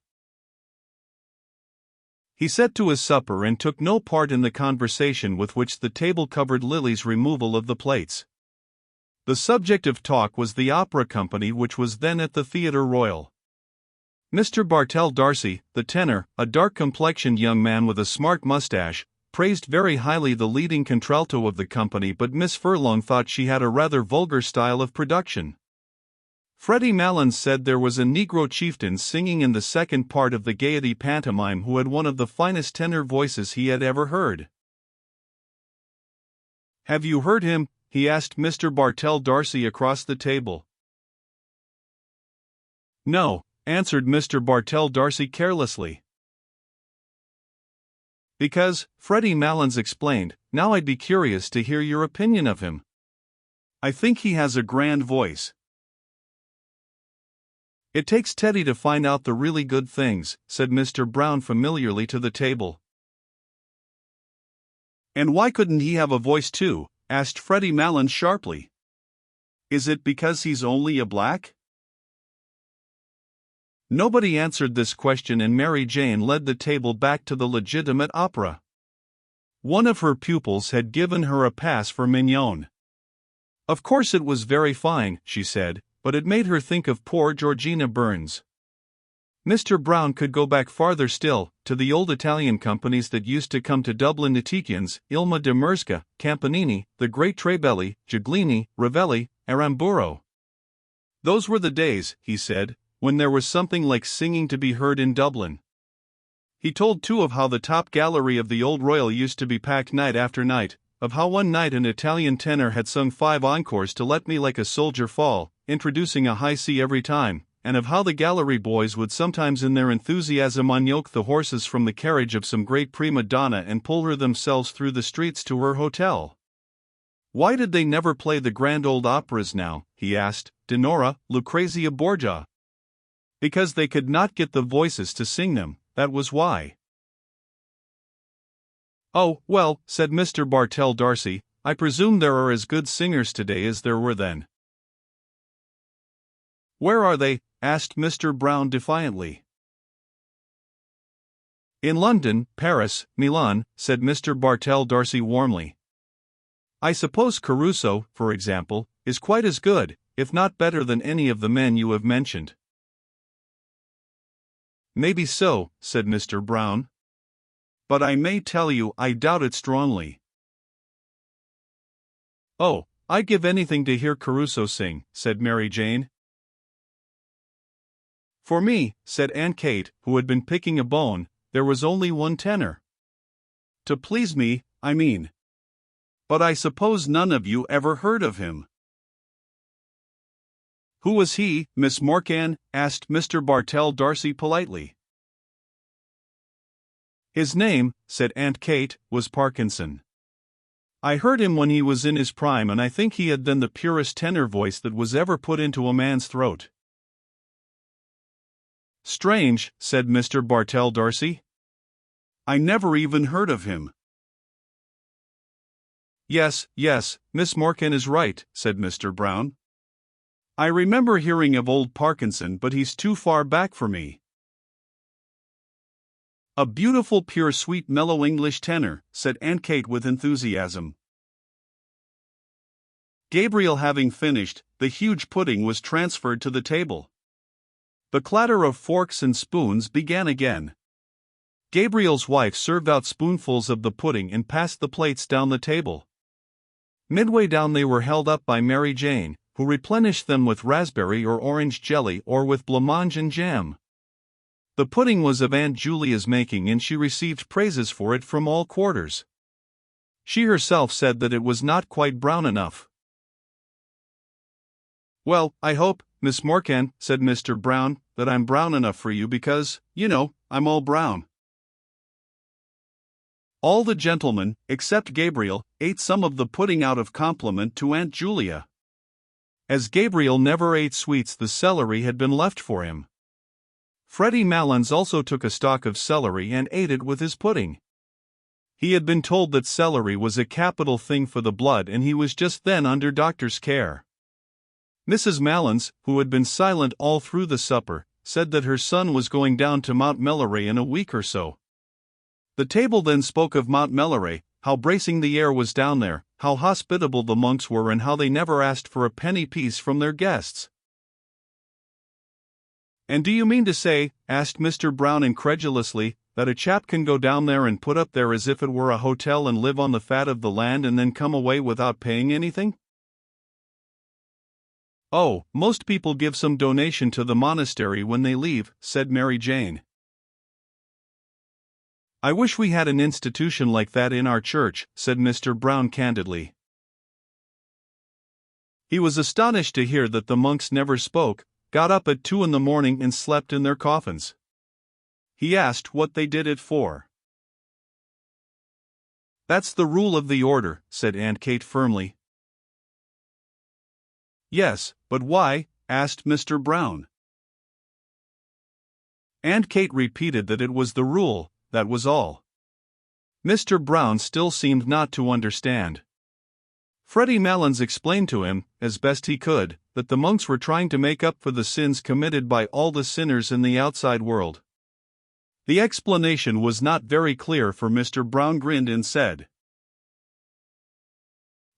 He set to his supper and took no part in the conversation with which the table covered Lily's removal of the plates. The subject of talk was the opera company which was then at the Theatre Royal. Mr. Bartell Darcy, the tenor, a dark-complexioned young man with a smart mustache, praised very highly the leading contralto of the company, but Miss Furlong thought she had a rather vulgar style of production. Freddie Malins said there was a Negro chieftain singing in the second part of the Gaiety pantomime who had one of the finest tenor voices he had ever heard. "Have you heard him?" he asked Mr. Bartell Darcy across the table. "No," answered Mr. Bartell Darcy carelessly. "Because," Freddie Malins explained, "now I'd be curious to hear your opinion of him. I think he has a grand voice." "It takes Teddy to find out the really good things," said Mr. Brown familiarly to the table. And why couldn't he have a voice too? Asked Freddie Malins sharply. Is it because he's only a black? Nobody answered this question, and Mary Jane led the table back to the legitimate opera. One of her pupils had given her a pass for Mignon. Of course it was very fine, she said, but it made her think of poor Georgina Burns. Mr. Brown could go back farther still, to the old Italian companies that used to come to Dublin: Nitikians, Ilma de Murska, Campanini, the great Trebelli, Giglini, Ravelli, Aramburo. Those were the days, he said, when there was something like singing to be heard in Dublin. He told too of how the top gallery of the Old Royal used to be packed night after night, of how one night an Italian tenor had sung 5 encores to Let Me Like a Soldier Fall, introducing a high C every time, and of how the gallery boys would sometimes in their enthusiasm unyoke the horses from the carriage of some great prima donna and pull her themselves through the streets to her hotel. Why did they never play the grand old operas now, he asked, Dinora, Lucrezia Borgia. Because they could not get the voices to sing them, that was why. Oh, well, said Mr. Bartell D'Arcy, I presume there are as good singers today as there were then. Where are they? Asked Mr. Brown defiantly. In London, Paris, Milan, said Mr. Bartell D'Arcy warmly. I suppose Caruso, for example, is quite as good, if not better than any of the men you have mentioned. Maybe so, said Mr. Brown. But I may tell you I doubt it strongly. Oh, I'd give anything to hear Caruso sing, said Mary Jane. For me, said Aunt Kate, who had been picking a bone, there was only one tenor. To please me, I mean. But I suppose none of you ever heard of him. Who was he, Miss Morkan? Asked Mr. Bartell D'Arcy politely. His name, said Aunt Kate, was Parkinson. I heard him when he was in his prime, and I think he had then the purest tenor voice that was ever put into a man's throat. Strange, said Mr. Bartell D'Arcy. I never even heard of him. Yes, Miss Morkan is right, said Mr. Brown. I remember hearing of old Parkinson, but he's too far back for me. A beautiful, pure, sweet, mellow English tenor, said Aunt Kate with enthusiasm. Gabriel having finished, the huge pudding was transferred to the table. The clatter of forks and spoons began again. Gabriel's wife served out spoonfuls of the pudding and passed the plates down the table. Midway down they were held up by Mary Jane, who replenished them with raspberry or orange jelly or with blancmange and jam. The pudding was of Aunt Julia's making, and she received praises for it from all quarters. She herself said that it was not quite brown enough. Well, I hope, Miss Morkan, said Mr. Brown, that I'm brown enough for you because, you know, I'm all brown. All the gentlemen, except Gabriel, ate some of the pudding out of compliment to Aunt Julia. As Gabriel never ate sweets, the celery had been left for him. Freddie Malins also took a stalk of celery and ate it with his pudding. He had been told that celery was a capital thing for the blood, and he was just then under doctor's care. Mrs. Malins, who had been silent all through the supper, said that her son was going down to Mount Melleray in a week or so. The table then spoke of Mount Melleray, how bracing the air was down there, how hospitable the monks were, and how they never asked for a penny piece from their guests. And do you mean to say, asked Mr. Brown incredulously, that a chap can go down there and put up there as if it were a hotel and live on the fat of the land and then come away without paying anything? Oh, most people give some donation to the monastery when they leave, said Mary Jane. I wish we had an institution like that in our church, said Mr. Brown candidly. He was astonished to hear that the monks never spoke, got up at 2 in the morning and slept in their coffins. He asked what they did it for. That's the rule of the order, said Aunt Kate firmly. Yes, but why? Asked Mr. Brown. Aunt Kate repeated that it was the rule, that was all. Mr. Brown still seemed not to understand. Freddie Malins explained to him, as best he could, that the monks were trying to make up for the sins committed by all the sinners in the outside world. The explanation was not very clear, for Mr. Brown grinned and said,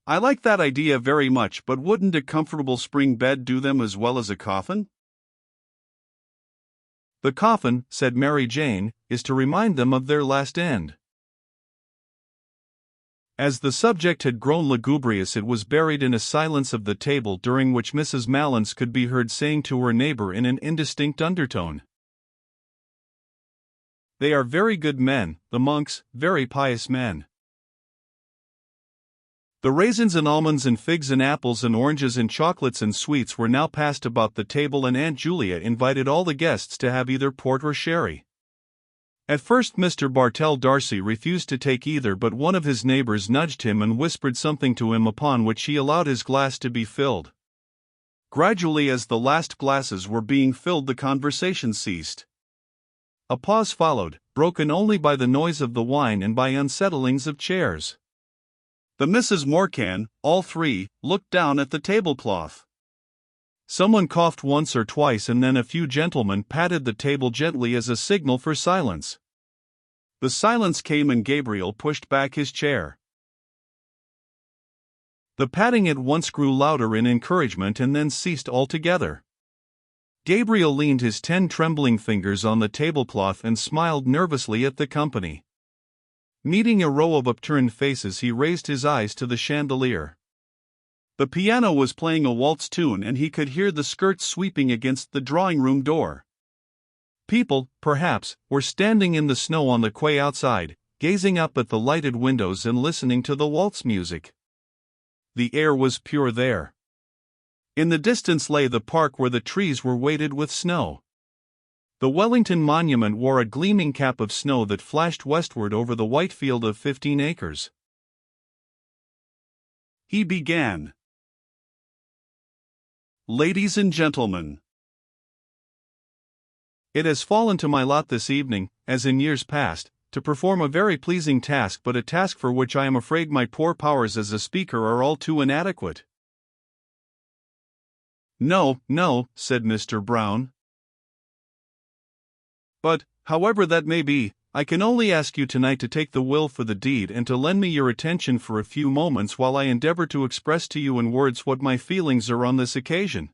"I like that idea very much, but wouldn't a comfortable spring bed do them as well as a coffin?" "The coffin," said Mary Jane, "is to remind them of their last end." As the subject had grown lugubrious, it was buried in a silence of the table, during which Mrs. Malins could be heard saying to her neighbor in an indistinct undertone, "They are very good men, the monks, very pious men." The raisins and almonds and figs and apples and oranges and chocolates and sweets were now passed about the table, and Aunt Julia invited all the guests to have either port or sherry. At first Mr. Bartell D'Arcy refused to take either, but one of his neighbors nudged him and whispered something to him, upon which he allowed his glass to be filled. Gradually, as the last glasses were being filled, the conversation ceased. A pause followed, broken only by the noise of the wine and by unsettlings of chairs. The Misses Morcan, all three, looked down at the tablecloth. Someone coughed once or twice, and then a few gentlemen patted the table gently as a signal for silence. The silence came, and Gabriel pushed back his chair. The patting at once grew louder in encouragement and then ceased altogether. Gabriel leaned his 10 trembling fingers on the tablecloth and smiled nervously at the company. Meeting a row of upturned faces, he raised his eyes to the chandelier. The piano was playing a waltz tune, and he could hear the skirts sweeping against the drawing-room door. People, perhaps, were standing in the snow on the quay outside, gazing up at the lighted windows and listening to the waltz music. The air was pure there. In the distance lay the park, where the trees were weighted with snow. The Wellington Monument wore a gleaming cap of snow that flashed westward over the white field of 15 acres. He began. "Ladies and gentlemen, it has fallen to my lot this evening, as in years past, to perform a very pleasing task, but a task for which I am afraid my poor powers as a speaker are all too inadequate." "No, no," said Mr. Brown. "But, however that may be, I can only ask you tonight to take the will for the deed, and to lend me your attention for a few moments while I endeavor to express to you in words what my feelings are on this occasion.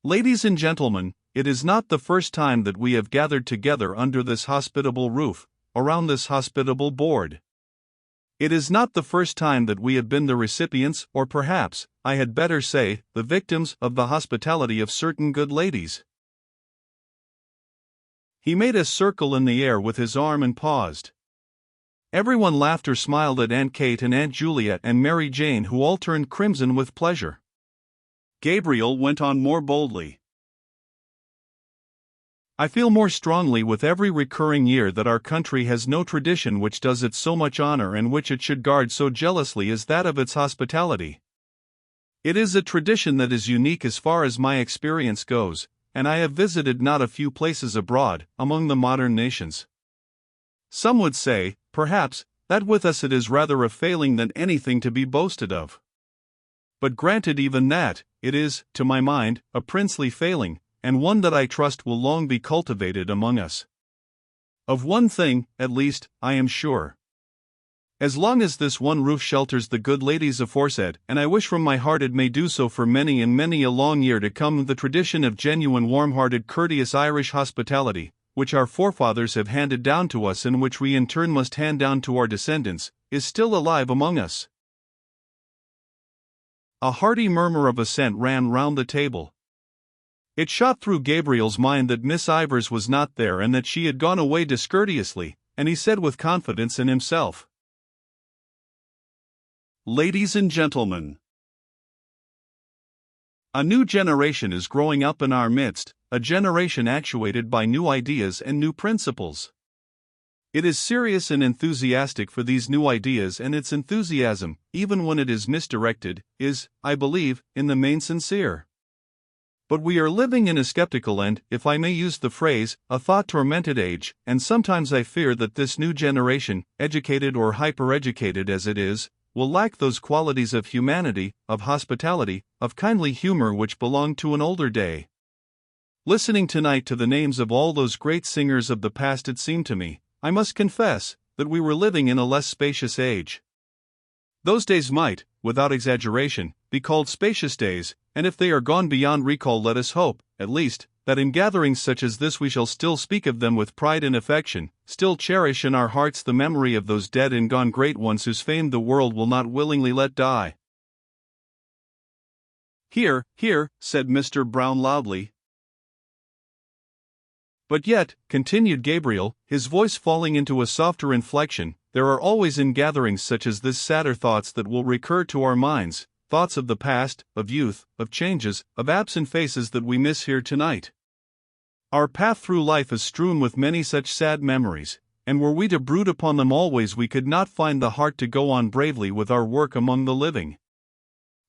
Ladies and gentlemen, it is not the first time that we have gathered together under this hospitable roof, around this hospitable board. It is not the first time that we have been the recipients, or perhaps, I had better say, the victims, of the hospitality of certain good ladies." He made a circle in the air with his arm and paused. Everyone laughed or smiled at Aunt Kate and Aunt Julia and Mary Jane, who all turned crimson with pleasure. Gabriel went on more boldly. "I feel more strongly with every recurring year that our country has no tradition which does it so much honor and which it should guard so jealously as that of its hospitality. It is a tradition that is unique as far as my experience goes, and I have visited not a few places abroad, among the modern nations. Some would say, perhaps, that with us it is rather a failing than anything to be boasted of. But granted even that, it is, to my mind, a princely failing, and one that I trust will long be cultivated among us. Of one thing, at least, I am sure. As long as this one roof shelters the good ladies aforesaid, and I wish from my heart it may do so for many and many a long year to come, the tradition of genuine warm-hearted courteous Irish hospitality, which our forefathers have handed down to us and which we in turn must hand down to our descendants, is still alive among us." A hearty murmur of assent ran round the table. It shot through Gabriel's mind that Miss Ivors was not there and that she had gone away discourteously, and he said with confidence in himself, "Ladies and gentlemen, a new generation is growing up in our midst, a generation actuated by new ideas and new principles. It is serious and enthusiastic for these new ideas, and its enthusiasm, even when it is misdirected, is, I believe, in the main sincere. But we are living in a skeptical and, if I may use the phrase, a thought-tormented age, and sometimes I fear that this new generation, educated or hyper-educated as it is, will lack those qualities of humanity, of hospitality, of kindly humor which belonged to an older day. Listening tonight to the names of all those great singers of the past, it seemed to me, I must confess, that we were living in a less spacious age. Those days might, without exaggeration, be called spacious days, and if they are gone beyond recall, let us hope, at least, that in gatherings such as this we shall still speak of them with pride and affection, still cherish in our hearts the memory of those dead and gone great ones whose fame the world will not willingly let die. "Here, here," said Mr. Brown loudly. "But yet," continued Gabriel, his voice falling into a softer inflection, "there are always in gatherings such as this sadder thoughts that will recur to our minds, thoughts of the past, of youth, of changes, of absent faces that we miss here tonight. Our path through life is strewn with many such sad memories, and were we to brood upon them always, we could not find the heart to go on bravely with our work among the living.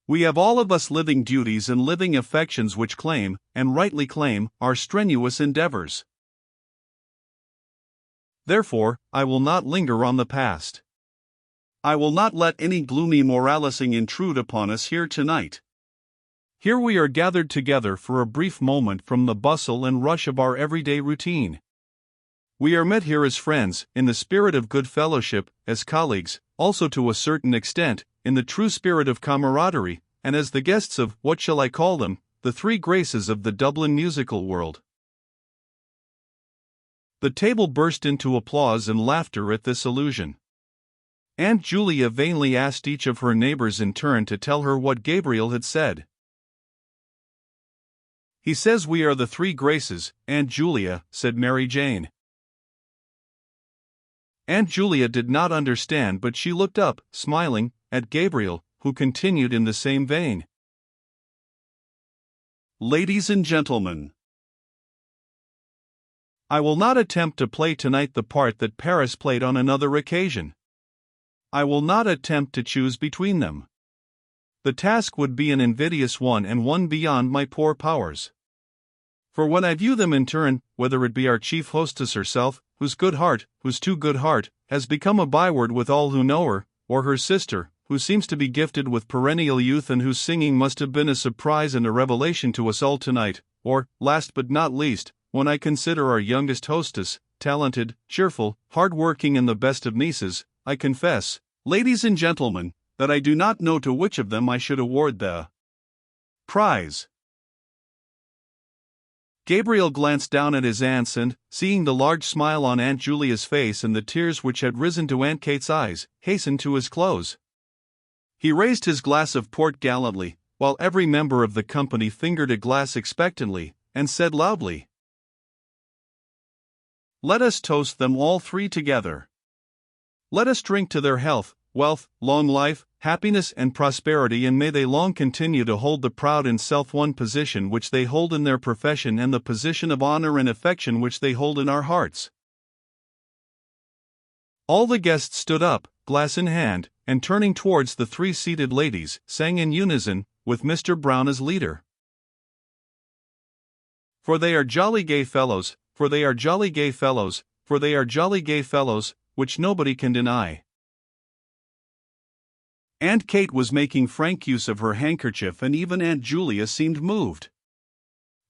We have all of us living duties and living affections which claim, and rightly claim, our strenuous endeavors. Therefore, I will not linger on the past. I will not let any gloomy moralising intrude upon us here tonight. Here we are gathered together for a brief moment from the bustle and rush of our everyday routine. We are met here as friends, in the spirit of good fellowship, as colleagues, also to a certain extent, in the true spirit of camaraderie, and as the guests of, what shall I call them, the three graces of the Dublin musical world." The table burst into applause and laughter at this allusion. Aunt Julia vainly asked each of her neighbors in turn to tell her what Gabriel had said. "He says we are the three graces, Aunt Julia," said Mary Jane. Aunt Julia did not understand, but she looked up, smiling, at Gabriel, who continued in the same vein. "Ladies and gentlemen, I will not attempt to play tonight the part that Paris played on another occasion. I will not attempt to choose between them. The task would be an invidious one and one beyond my poor powers. For when I view them in turn, whether it be our chief hostess herself, whose good heart, whose too good heart, has become a byword with all who know her, or her sister, who seems to be gifted with perennial youth and whose singing must have been a surprise and a revelation to us all tonight, or, last but not least, when I consider our youngest hostess, talented, cheerful, hard-working and the best of nieces, I confess, ladies and gentlemen, that I do not know to which of them I should award the prize." Gabriel glanced down at his aunts and, seeing the large smile on Aunt Julia's face and the tears which had risen to Aunt Kate's eyes, hastened to his close. He raised his glass of port gallantly, while every member of the company fingered a glass expectantly, and said loudly, "Let us toast them all three together. Let us drink to their health, wealth, long life, happiness and prosperity, and may they long continue to hold the proud and self-won position which they hold in their profession and the position of honor and affection which they hold in our hearts." All the guests stood up, glass in hand, and turning towards the three seated ladies, sang in unison, with Mr. Brown as leader. "For they are jolly gay fellows, for they are jolly gay fellows, for they are jolly gay fellows, which nobody can deny." Aunt Kate was making frank use of her handkerchief, and even Aunt Julia seemed moved.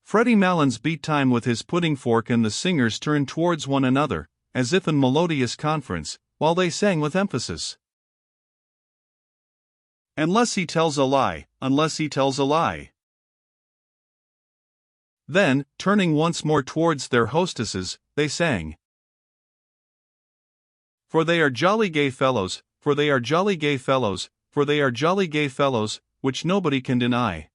Freddie Malins beat time with his pudding fork, and the singers turned towards one another, as if in melodious conference, while they sang with emphasis. "Unless he tells a lie, unless he tells a lie." Then, turning once more towards their hostesses, they sang, "For they are jolly gay fellows, for they are jolly gay fellows, for they are jolly gay fellows, which nobody can deny."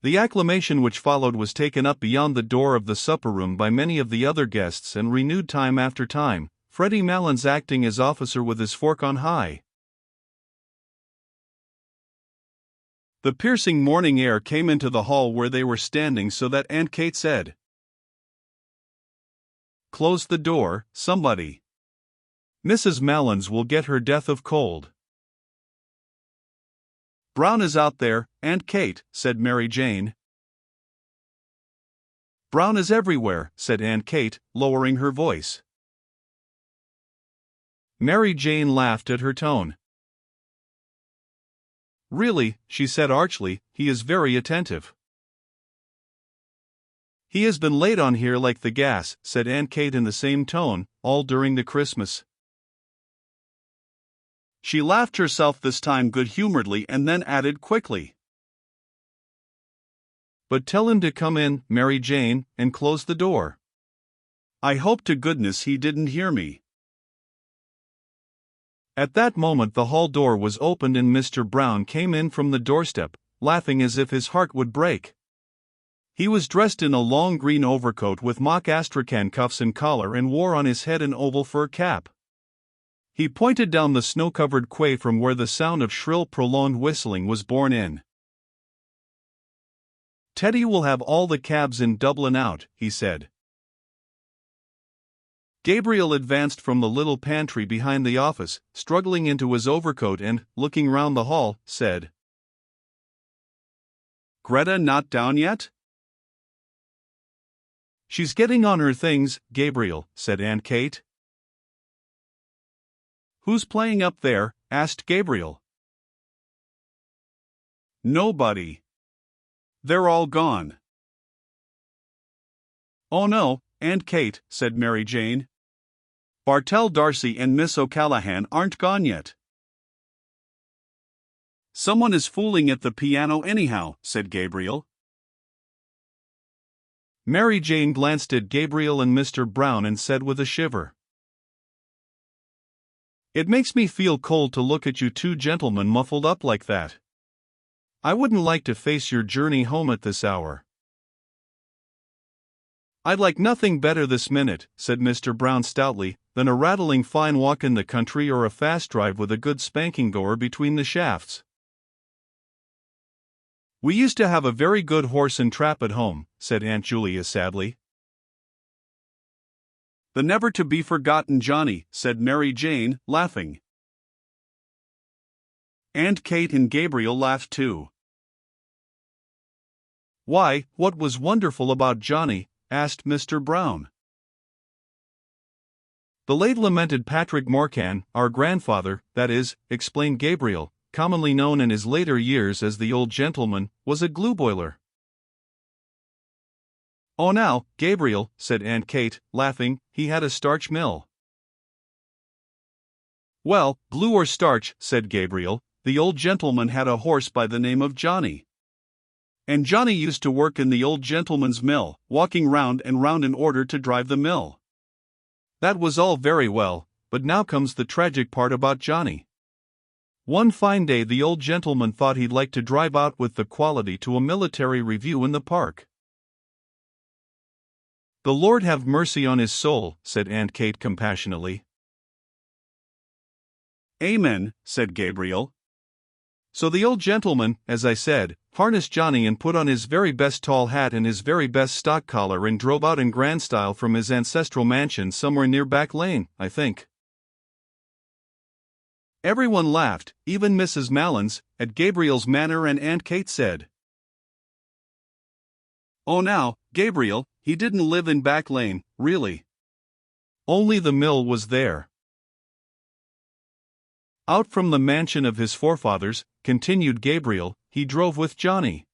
The acclamation which followed was taken up beyond the door of the supper-room by many of the other guests and renewed time after time, Freddie Malins acting as officer with his fork on high. The piercing morning air came into the hall where they were standing, so that Aunt Kate said, "Close the door, somebody. Mrs. Malins will get her death of cold." Brown is out there, Aunt Kate, said Mary Jane. Brown is everywhere, said Aunt Kate, lowering her voice. Mary Jane laughed at her tone. Really, she said archly, he is very attentive. He has been laid on here like the gas, said Aunt Kate in the same tone, all during the Christmas. She laughed herself this time good-humoredly and then added quickly. But tell him to come in, Mary Jane, and close the door. I hope to goodness he didn't hear me. At that moment the hall door was opened and Mr. Brown came in from the doorstep, laughing as if his heart would break. He was dressed in a long green overcoat with mock astrakhan cuffs and collar and wore on his head an oval fur cap. He pointed down the snow-covered quay from where the sound of shrill prolonged whistling was borne in. Teddy will have all the cabs in Dublin out, he said. Gabriel advanced from the little pantry behind the office, struggling into his overcoat and, looking round the hall, said, Greta not down yet? She's getting on her things, Gabriel, said Aunt Kate. Who's playing up there? Asked Gabriel. Nobody. They're all gone. Oh no, Aunt Kate, said Mary Jane. Bartell Darcy and Miss O'Callaghan aren't gone yet. Someone is fooling at the piano anyhow, said Gabriel. Mary Jane glanced at Gabriel and Mr. Brown and said with a shiver, It makes me feel cold to look at you two gentlemen muffled up like that. I wouldn't like to face your journey home at this hour. I'd like nothing better this minute, said Mr. Brown stoutly, than a rattling fine walk in the country or a fast drive with a good spanking goer between the shafts. We used to have a very good horse and trap at home, said Aunt Julia sadly. The never-to-be-forgotten Johnny, said Mary Jane, laughing. Aunt Kate and Gabriel laughed too. Why, what was wonderful about Johnny? Asked Mr. Brown. The late lamented Patrick Morcan, our grandfather, that is, explained Gabriel, commonly known in his later years as the old gentleman, was a glue boiler. Oh now, Gabriel, said Aunt Kate, laughing, he had a starch mill. Well, glue or starch, said Gabriel, the old gentleman had a horse by the name of Johnny. And Johnny used to work in the old gentleman's mill, walking round and round in order to drive the mill. That was all very well, but now comes the tragic part about Johnny. One fine day the old gentleman thought he'd like to drive out with the quality to a military review in the park. The Lord have mercy on his soul, said Aunt Kate compassionately. Amen, said Gabriel. So the old gentleman, as I said, harnessed Johnny and put on his very best tall hat and his very best stock collar and drove out in grand style from his ancestral mansion somewhere near Back Lane, I think. Everyone laughed, even Mrs. Malins, at Gabriel's manner, and Aunt Kate said, Oh now, Gabriel, he didn't live in Back Lane, really. Only the mill was there. Out from the mansion of his forefathers, continued Gabriel, he drove with Johnny.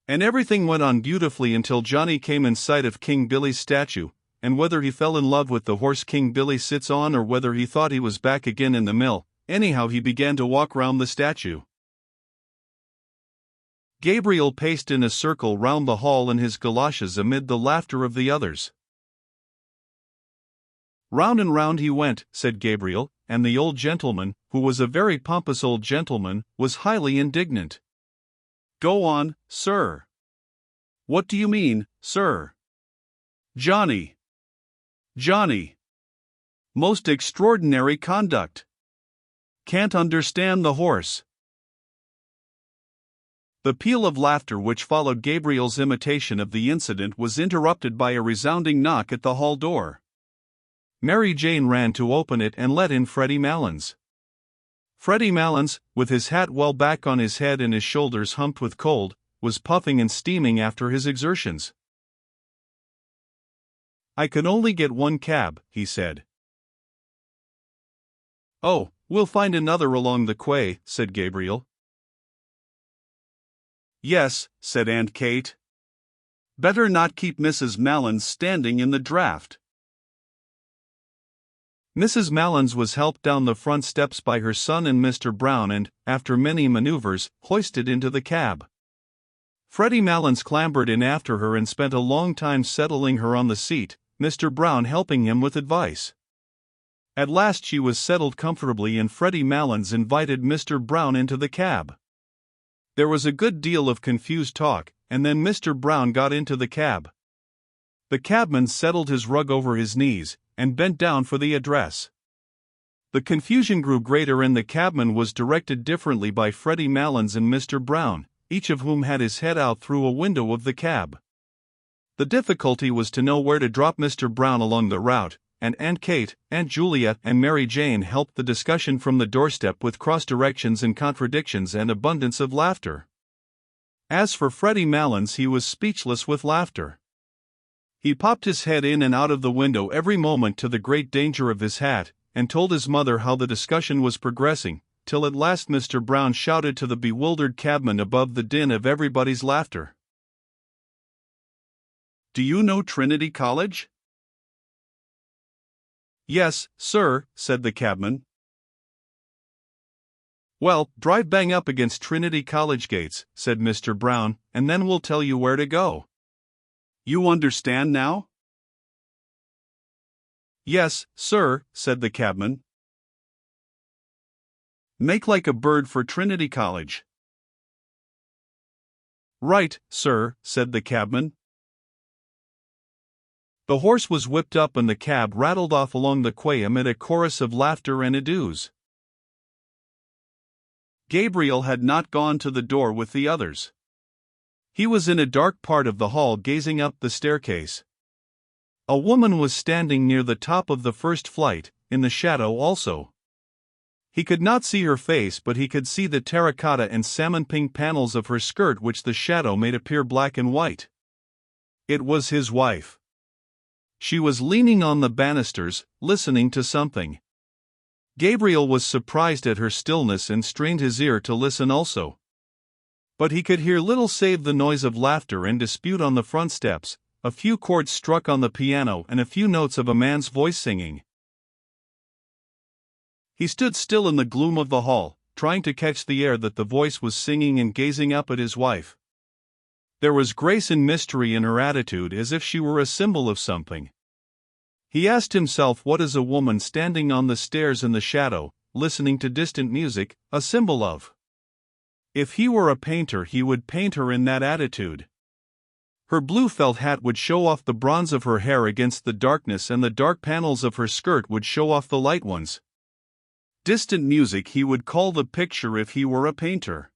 And everything went on beautifully until Johnny came in sight of King Billy's statue, and whether he fell in love with the horse King Billy sits on or whether he thought he was back again in the mill, anyhow he began to walk round the statue. Gabriel paced in a circle round the hall in his galoshes amid the laughter of the others. Round and round he went, said Gabriel, and the old gentleman, who was a very pompous old gentleman, was highly indignant. Go on, sir. What do you mean, sir? Johnny. Johnny. Most extraordinary conduct. Can't understand the horse. The peal of laughter which followed Gabriel's imitation of the incident was interrupted by a resounding knock at the hall door. Mary Jane ran to open it and let in Freddie Malins. Freddie Malins, with his hat well back on his head and his shoulders humped with cold, was puffing and steaming after his exertions. "I can only get one cab," he said. "Oh, we'll find another along the quay," said Gabriel. "Yes," said Aunt Kate. "Better not keep Mrs. Malins standing in the draft." Mrs. Malins was helped down the front steps by her son and Mr. Brown and, after many maneuvers, hoisted into the cab. Freddie Malins clambered in after her and spent a long time settling her on the seat, Mr. Brown helping him with advice. At last she was settled comfortably and Freddie Malins invited Mr. Brown into the cab. There was a good deal of confused talk, and then Mr. Brown got into the cab. The cabman settled his rug over his knees, and bent down for the address. The confusion grew greater and the cabman was directed differently by Freddie Malins and Mr. Brown, each of whom had his head out through a window of the cab. The difficulty was to know where to drop Mr. Brown along the route, and Aunt Kate, Aunt Julia, and Mary Jane helped the discussion from the doorstep with cross-directions and contradictions and abundance of laughter. As for Freddie Malins, he was speechless with laughter. He popped his head in and out of the window every moment to the great danger of his hat, and told his mother how the discussion was progressing, till at last Mr. Brown shouted to the bewildered cabman above the din of everybody's laughter. "Do you know Trinity College?" "Yes, sir," said the cabman. "Well, drive bang up against Trinity College gates," said Mr. Brown, "and then we'll tell you where to go. You understand now?" "Yes, sir," said the cabman. "Make like a bird for Trinity College." "Right, sir," said the cabman. The horse was whipped up and the cab rattled off along the quay amid a chorus of laughter and adieus. Gabriel had not gone to the door with the others. He was in a dark part of the hall gazing up the staircase. A woman was standing near the top of the first flight, in the shadow also. He could not see her face, but he could see the terracotta and salmon-pink panels of her skirt which the shadow made appear black and white. It was his wife. She was leaning on the banisters, listening to something. Gabriel was surprised at her stillness and strained his ear to listen also. But he could hear little save the noise of laughter and dispute on the front steps, a few chords struck on the piano and a few notes of a man's voice singing. He stood still in the gloom of the hall, trying to catch the air that the voice was singing and gazing up at his wife. There was grace and mystery in her attitude as if she were a symbol of something. He asked himself, what is a woman standing on the stairs in the shadow, listening to distant music, a symbol of? If he were a painter he would paint her in that attitude. Her blue felt hat would show off the bronze of her hair against the darkness and the dark panels of her skirt would show off the light ones. Distant music he would call the picture if he were a painter.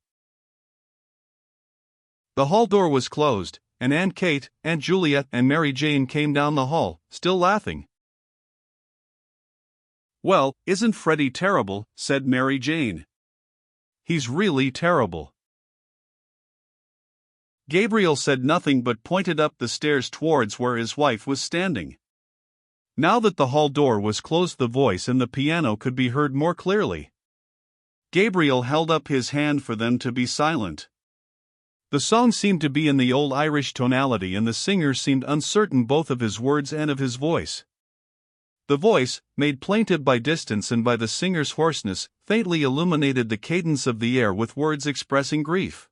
The hall door was closed, and Aunt Kate, Aunt Julia, and Mary Jane came down the hall, still laughing. "Well, isn't Freddie terrible?" said Mary Jane. "He's really terrible." Gabriel said nothing but pointed up the stairs towards where his wife was standing. Now that the hall door was closed, the voice and the piano could be heard more clearly. Gabriel held up his hand for them to be silent. The song seemed to be in the old Irish tonality and the singer seemed uncertain both of his words and of his voice. The voice, made plaintive by distance and by the singer's hoarseness, faintly illuminated the cadence of the air with words expressing grief.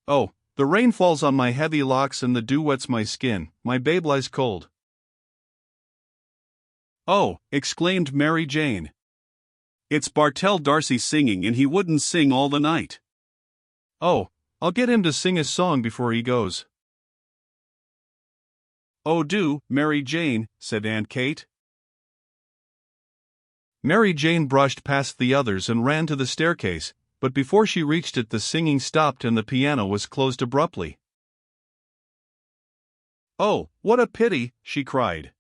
"Oh, the rain falls on my heavy locks and the dew wets my skin, my babe lies cold." "Oh," exclaimed Mary Jane. "It's Bartell D'Arcy singing and he wouldn't sing all the night." "Oh, I'll get him to sing a song before he goes." "Oh do, Mary Jane," said Aunt Kate. Mary Jane brushed past the others and ran to the staircase, but before she reached it the singing stopped and the piano was closed abruptly. "Oh, what a pity," she cried.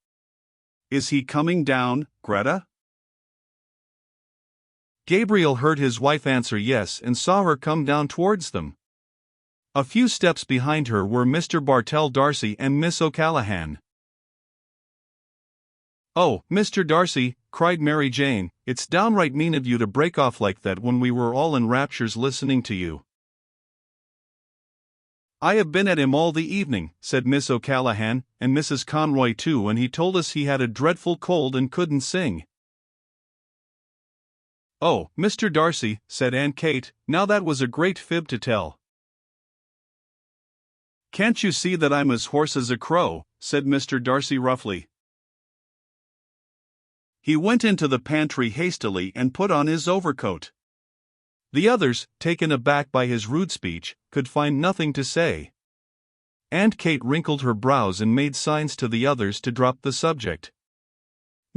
"Is he coming down, Greta?" Gabriel heard his wife answer yes and saw her come down towards them. A few steps behind her were Mr. Bartell D'Arcy and Miss O'Callaghan. "Oh, Mr. Darcy," cried Mary Jane, "it's downright mean of you to break off like that when we were all in raptures listening to you." "I have been at him all the evening," said Miss O'Callaghan, "and Mrs. Conroy too, and he told us he had a dreadful cold and couldn't sing." "Oh, Mr. Darcy," said Aunt Kate, "now that was a great fib to tell." "Can't you see that I'm as hoarse as a crow?" said Mr. Darcy roughly. He went into the pantry hastily and put on his overcoat. The others, taken aback by his rude speech, could find nothing to say. Aunt Kate wrinkled her brows and made signs to the others to drop the subject.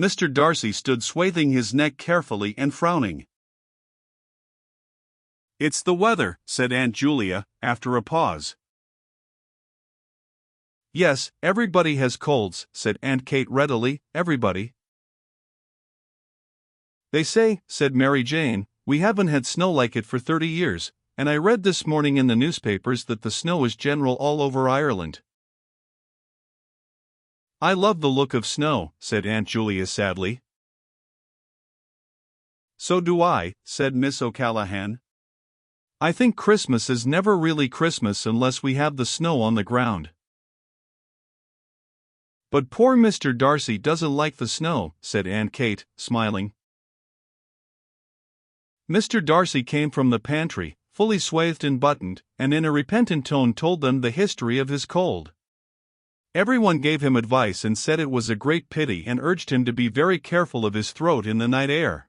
Mr. Darcy stood swathing his neck carefully and frowning. "It's the weather," said Aunt Julia, after a pause. "Yes, everybody has colds," said Aunt Kate readily, "everybody." "They say," said Mary Jane, "we haven't had snow like it for 30 years, and I read this morning in the newspapers that the snow is general all over Ireland." "I love the look of snow," said Aunt Julia sadly. "So do I," said Miss O'Callaghan. "I think Christmas is never really Christmas unless we have the snow on the ground." "But poor Mr. Darcy doesn't like the snow," said Aunt Kate, smiling. Mr. Darcy came from the pantry, fully swathed and buttoned, and in a repentant tone told them the history of his cold. Everyone gave him advice and said it was a great pity and urged him to be very careful of his throat in the night air.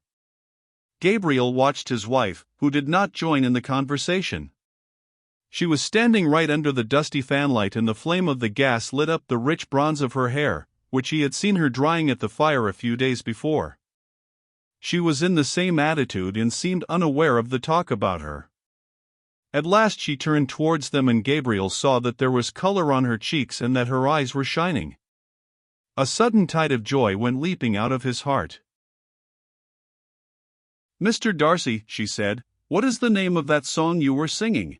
Gabriel watched his wife, who did not join in the conversation. She was standing right under the dusty fanlight, and the flame of the gas lit up the rich bronze of her hair, which he had seen her drying at the fire a few days before. She was in the same attitude and seemed unaware of the talk about her. At last she turned towards them, and Gabriel saw that there was color on her cheeks and that her eyes were shining. A sudden tide of joy went leaping out of his heart. "Mr. Darcy," she said, "what is the name of that song you were singing?"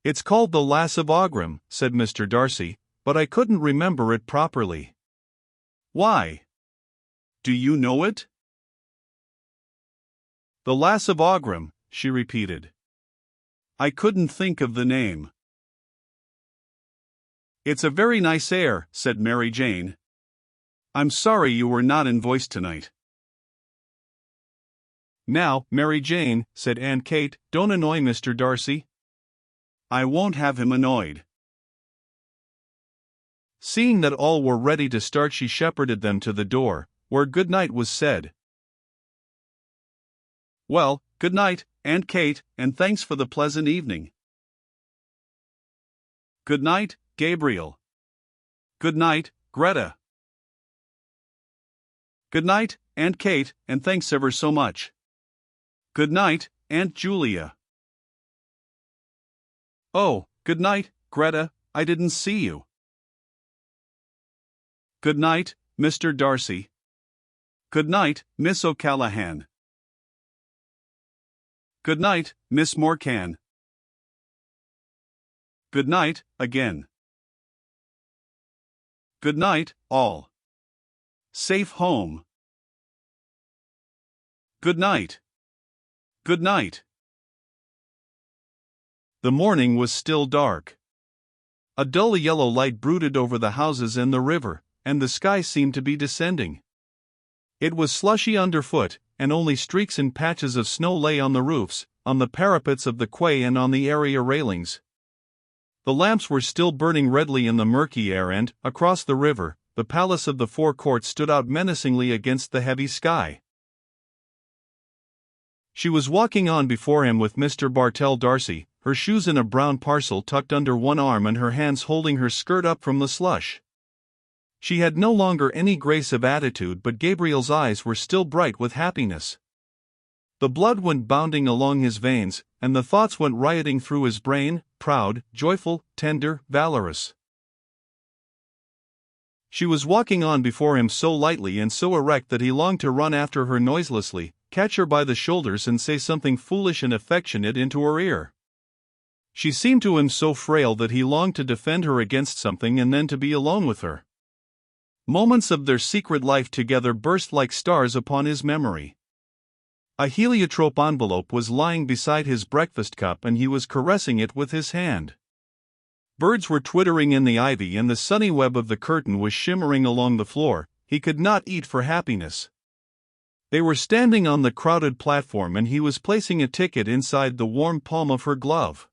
"It's called The Lass of Aughrim," said Mr. Darcy, "but I couldn't remember it properly." "Why? Do you know it?" "The Lass of Aughrim," she repeated. "I couldn't think of the name." "It's a very nice air," said Mary Jane. "I'm sorry you were not in voice tonight." "Now, Mary Jane," said Aunt Kate, "don't annoy Mr. Darcy." "I won't have him annoyed." Seeing that all were ready to start, she shepherded them to the door, where good night was said. "Well, good night, Aunt Kate, and thanks for the pleasant evening." "Good night, Gabriel." "Good night, Greta." "Good night, Aunt Kate, and thanks ever so much." "Good night, Aunt Julia." "Oh, good night, Greta, I didn't see you." "Good night, Mr. Darcy." "Good night, Miss O'Callaghan." "Good night, Miss Morcan." "Good night, again." "Good night, all. Safe home." "Good night." "Good night." The morning was still dark. A dull yellow light brooded over the houses and the river, and the sky seemed to be descending. It was slushy underfoot, and only streaks and patches of snow lay on the roofs, on the parapets of the quay and on the area railings. The lamps were still burning redly in the murky air, and, across the river, the palace of the Four Courts stood out menacingly against the heavy sky. She was walking on before him with Mr. Bartell D'Arcy, her shoes in a brown parcel tucked under one arm and her hands holding her skirt up from the slush. She had no longer any grace of attitude, but Gabriel's eyes were still bright with happiness. The blood went bounding along his veins, and the thoughts went rioting through his brain, proud, joyful, tender, valorous. She was walking on before him so lightly and so erect that he longed to run after her noiselessly, catch her by the shoulders and say something foolish and affectionate into her ear. She seemed to him so frail that he longed to defend her against something and then to be alone with her. Moments of their secret life together burst like stars upon his memory. A heliotrope envelope was lying beside his breakfast cup and he was caressing it with his hand. Birds were twittering in the ivy and the sunny web of the curtain was shimmering along the floor. He could not eat for happiness. They were standing on the crowded platform and he was placing a ticket inside the warm palm of her glove.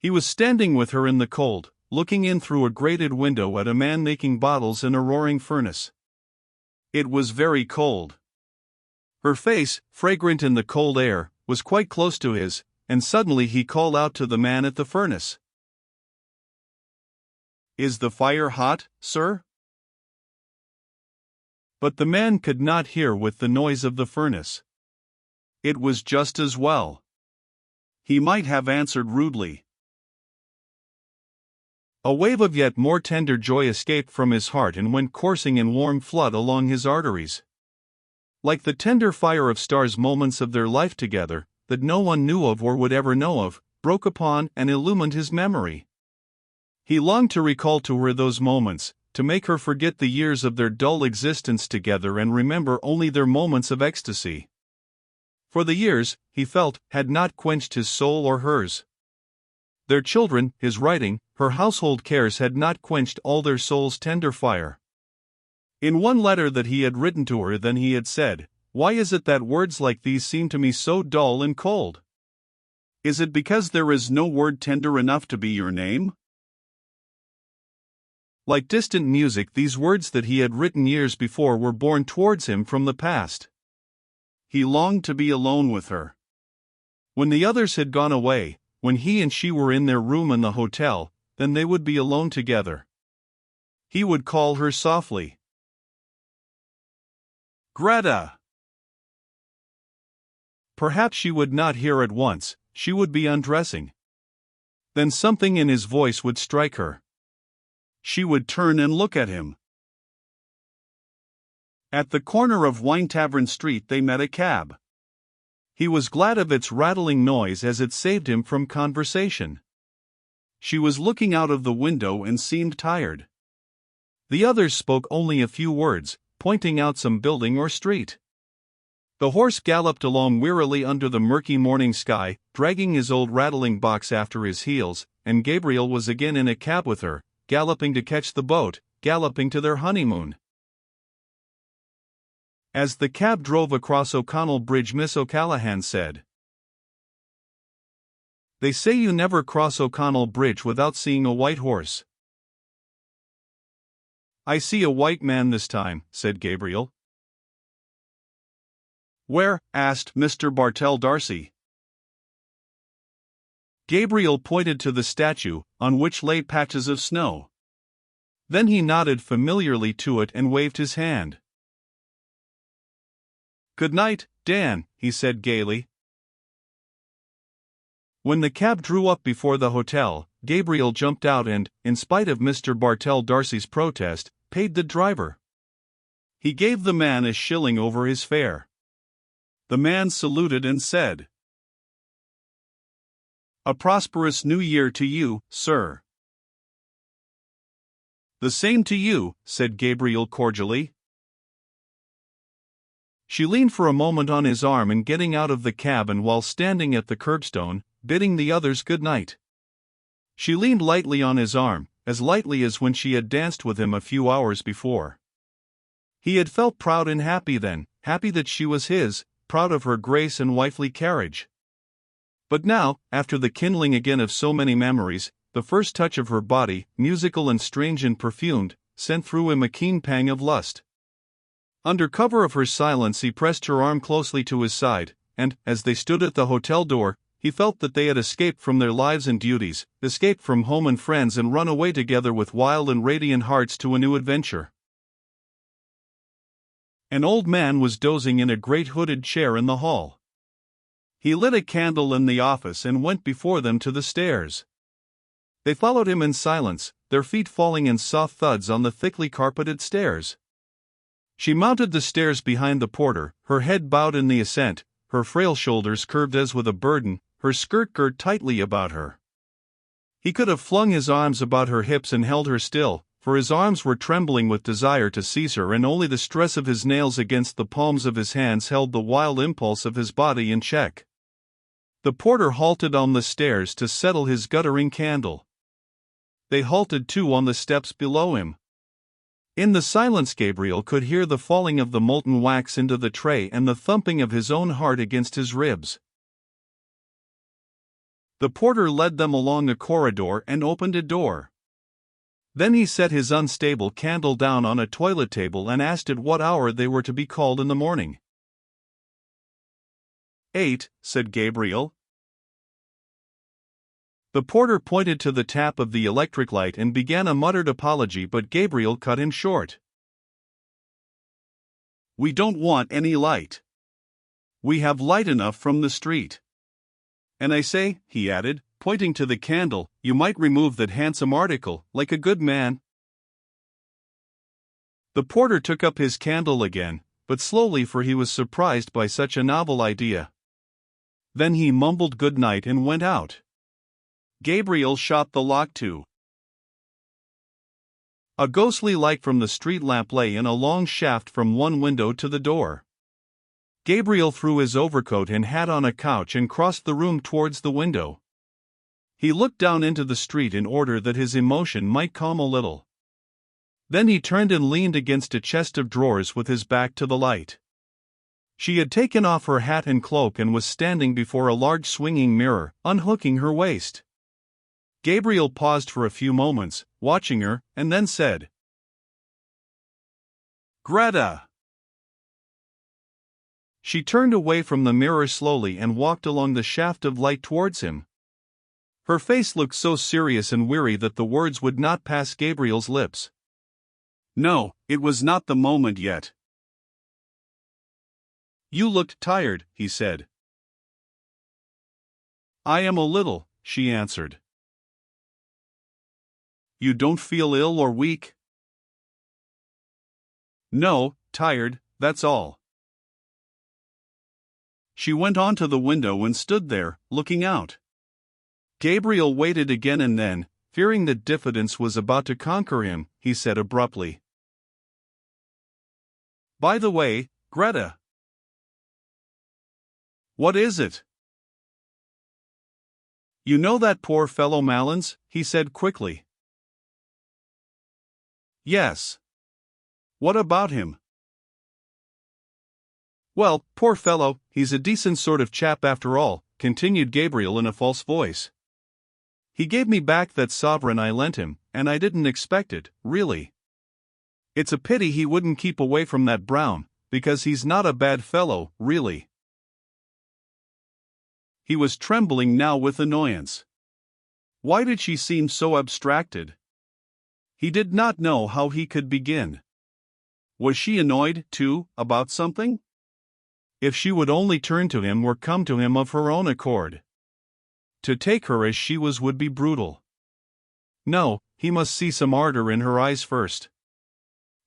He was standing with her in the cold, looking in through a grated window at a man making bottles in a roaring furnace. It was very cold. Her face, fragrant in the cold air, was quite close to his, and suddenly he called out to the man at the furnace. "Is the fire hot, sir?" But the man could not hear with the noise of the furnace. It was just as well. He might have answered rudely. A wave of yet more tender joy escaped from his heart and went coursing in warm flood along his arteries. Like the tender fire of stars, moments of their life together, that no one knew of or would ever know of, broke upon and illumined his memory. He longed to recall to her those moments, to make her forget the years of their dull existence together and remember only their moments of ecstasy. For the years, he felt, had not quenched his soul or hers. Their children, his writing, her household cares had not quenched all their soul's tender fire. In one letter that he had written to her then he had said, "Why is it that words like these seem to me so dull and cold? Is it because there is no word tender enough to be your name?" Like distant music, these words that he had written years before were borne towards him from the past. He longed to be alone with her. When the others had gone away, when he and she were in their room in the hotel, then they would be alone together. He would call her softly. "Greta!" Perhaps she would not hear at once, she would be undressing. Then something in his voice would strike her. She would turn and look at him. At the corner of Wine Tavern Street they met a cab. He was glad of its rattling noise as it saved him from conversation. She was looking out of the window and seemed tired. The others spoke only a few words, pointing out some building or street. The horse galloped along wearily under the murky morning sky, dragging his old rattling box after his heels, and Gabriel was again in a cab with her, galloping to catch the boat, galloping to their honeymoon. As the cab drove across O'Connell Bridge, Miss O'Callaghan said, "They say you never cross O'Connell Bridge without seeing a white horse." "I see a white man this time," said Gabriel. "Where?" asked Mr. Bartell D'Arcy. Gabriel pointed to the statue, on which lay patches of snow. Then he nodded familiarly to it and waved his hand. "Good night, Dan," he said gaily. When the cab drew up before the hotel, Gabriel jumped out and, in spite of Mr. Bartell D'Arcy's protest, paid the driver. He gave the man a shilling over his fare. The man saluted and said, "A prosperous new year to you, sir." "The same to you," said Gabriel cordially. She leaned for a moment on his arm and getting out of the cab and while standing at the curbstone, bidding the others good night. She leaned lightly on his arm, as lightly as when she had danced with him a few hours before. He had felt proud and happy then, happy that she was his, proud of her grace and wifely carriage. But now, after the kindling again of so many memories, the first touch of her body, musical and strange and perfumed, sent through him a keen pang of lust. Under cover of her silence he pressed her arm closely to his side, and, as they stood at the hotel door, he felt that they had escaped from their lives and duties, escaped from home and friends and run away together with wild and radiant hearts to a new adventure. An old man was dozing in a great hooded chair in the hall. He lit a candle in the office and went before them to the stairs. They followed him in silence, their feet falling in soft thuds on the thickly carpeted stairs. She mounted the stairs behind the porter, her head bowed in the ascent, her frail shoulders curved as with a burden, her skirt girt tightly about her. He could have flung his arms about her hips and held her still, for his arms were trembling with desire to seize her, and only the stress of his nails against the palms of his hands held the wild impulse of his body in check. The porter halted on the stairs to settle his guttering candle. They halted too on the steps below him. In the silence Gabriel could hear the falling of the molten wax into the tray and the thumping of his own heart against his ribs. The porter led them along a corridor and opened a door. Then he set his unstable candle down on a toilet table and asked at what hour they were to be called in the morning. 8, said Gabriel. The porter pointed to the tap of the electric light and began a muttered apology, but Gabriel cut him short. We don't want any light. We have light enough from the street. And I say, he added, pointing to the candle, you might remove that handsome article, like a good man. The porter took up his candle again, but slowly, for he was surprised by such a novel idea. Then he mumbled good night and went out. Gabriel shot the lock to. A ghostly light from the street lamp lay in a long shaft from one window to the door. Gabriel threw his overcoat and hat on a couch and crossed the room towards the window. He looked down into the street in order that his emotion might calm a little. Then he turned and leaned against a chest of drawers with his back to the light. She had taken off her hat and cloak and was standing before a large swinging mirror, unhooking her waist. Gabriel paused for a few moments, watching her, and then said, Greta! She turned away from the mirror slowly and walked along the shaft of light towards him. Her face looked so serious and weary that the words would not pass Gabriel's lips. No, it was not the moment yet. You looked tired, he said. I am a little, she answered. You don't feel ill or weak? No, tired, that's all. She went on to the window and stood there, looking out. Gabriel waited again, and then, fearing that diffidence was about to conquer him, he said abruptly, By the way, Greta. What is it? You know that poor fellow Malins? He said quickly. Yes. What about him? Well, poor fellow, he's a decent sort of chap after all, continued Gabriel in a false voice. He gave me back that sovereign I lent him, and I didn't expect it, really. It's a pity he wouldn't keep away from that Brown, because he's not a bad fellow, really. He was trembling now with annoyance. Why did she seem so abstracted? He did not know how he could begin. Was she annoyed, too, about something? If she would only turn to him or come to him of her own accord. To take her as she was would be brutal. No, he must see some ardor in her eyes first.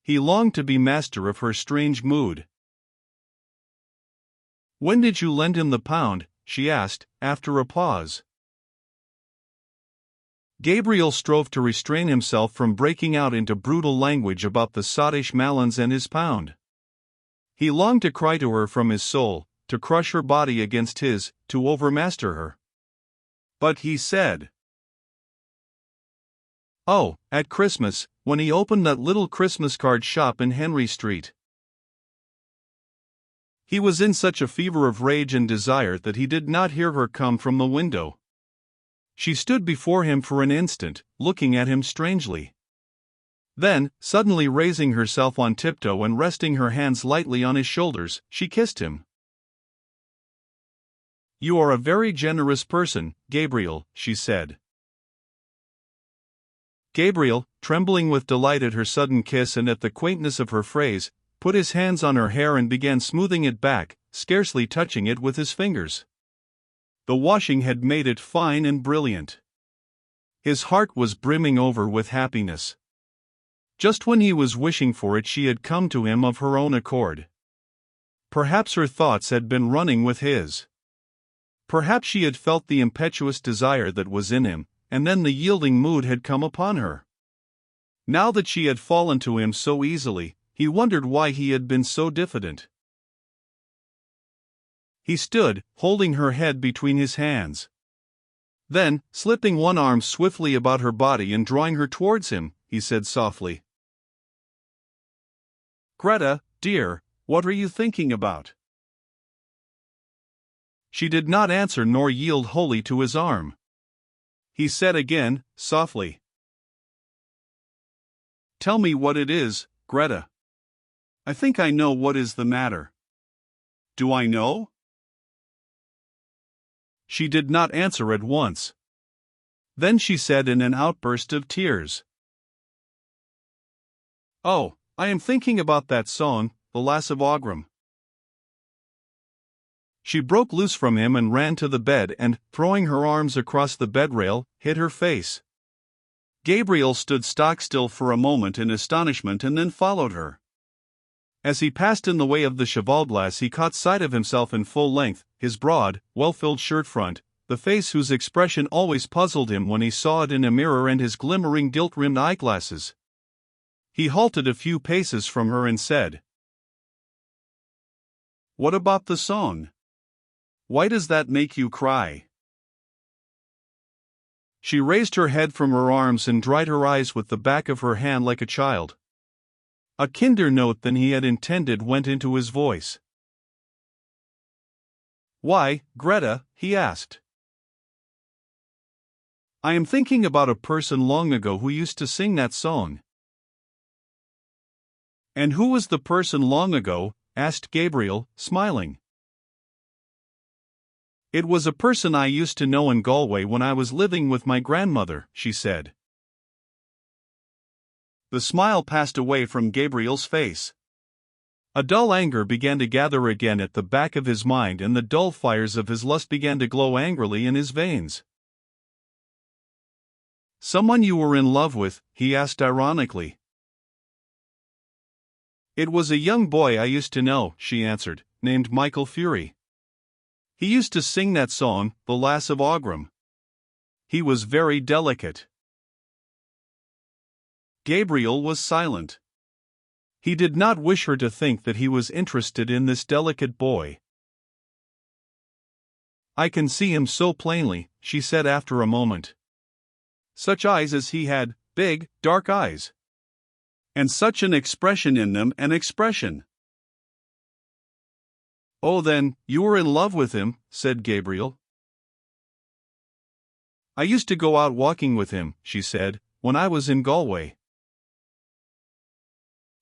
He longed to be master of her strange mood. When did you lend him the £1? She asked, after a pause. Gabriel strove to restrain himself from breaking out into brutal language about the sottish Malins and his £1. He longed to cry to her from his soul, to crush her body against his, to overmaster her. But he said, Oh, at Christmas, when he opened that little Christmas card shop in Henry Street. He was in such a fever of rage and desire that he did not hear her come from the window. She stood before him for an instant, looking at him strangely. Then, suddenly raising herself on tiptoe and resting her hands lightly on his shoulders, she kissed him. You are a very generous person, Gabriel, she said. Gabriel, trembling with delight at her sudden kiss and at the quaintness of her phrase, put his hands on her hair and began smoothing it back, scarcely touching it with his fingers. The washing had made it fine and brilliant. His heart was brimming over with happiness. Just when he was wishing for it, she had come to him of her own accord. Perhaps her thoughts had been running with his. Perhaps she had felt the impetuous desire that was in him, and then the yielding mood had come upon her. Now that she had fallen to him so easily, he wondered why he had been so diffident. He stood, holding her head between his hands. Then, slipping one arm swiftly about her body and drawing her towards him, he said softly, "Greta, dear, what are you thinking about?" She did not answer nor yield wholly to his arm. He said again, softly, "Tell me what it is, Greta. I think I know what is the matter." "Do I know?" She did not answer at once. Then she said in an outburst of tears, "Oh, I am thinking about that song, The Lass of Aughrim." She broke loose from him and ran to the bed and, throwing her arms across the bedrail, hid her face. Gabriel stood stock-still for a moment in astonishment and then followed her. As he passed in the way of the cheval-glass, he caught sight of himself in full length, his broad, well-filled shirt-front, the face whose expression always puzzled him when he saw it in a mirror, and his glimmering gilt-rimmed eyeglasses. He halted a few paces from her and said, "What about the song? Why does that make you cry?" She raised her head from her arms and dried her eyes with the back of her hand like a child. A kinder note than he had intended went into his voice. "Why, Greta?" he asked. "I am thinking about a person long ago who used to sing that song." "And who was the person long ago?" asked Gabriel, smiling. "It was a person I used to know in Galway when I was living with my grandmother," she said. The smile passed away from Gabriel's face. A dull anger began to gather again at the back of his mind, and the dull fires of his lust began to glow angrily in his veins. "Someone you were in love with?" he asked ironically. "It was a young boy I used to know," she answered, "named Michael Fury. He used to sing that song, The Lass of Aughrim. He was very delicate." Gabriel was silent. He did not wish her to think that he was interested in this delicate boy. "I can see him so plainly," she said after a moment. "Such eyes as he had, big, dark eyes. And such an expression in them, an expression." "Oh, then, you were in love with him," said Gabriel. "I used to go out walking with him," she said, "when I was in Galway."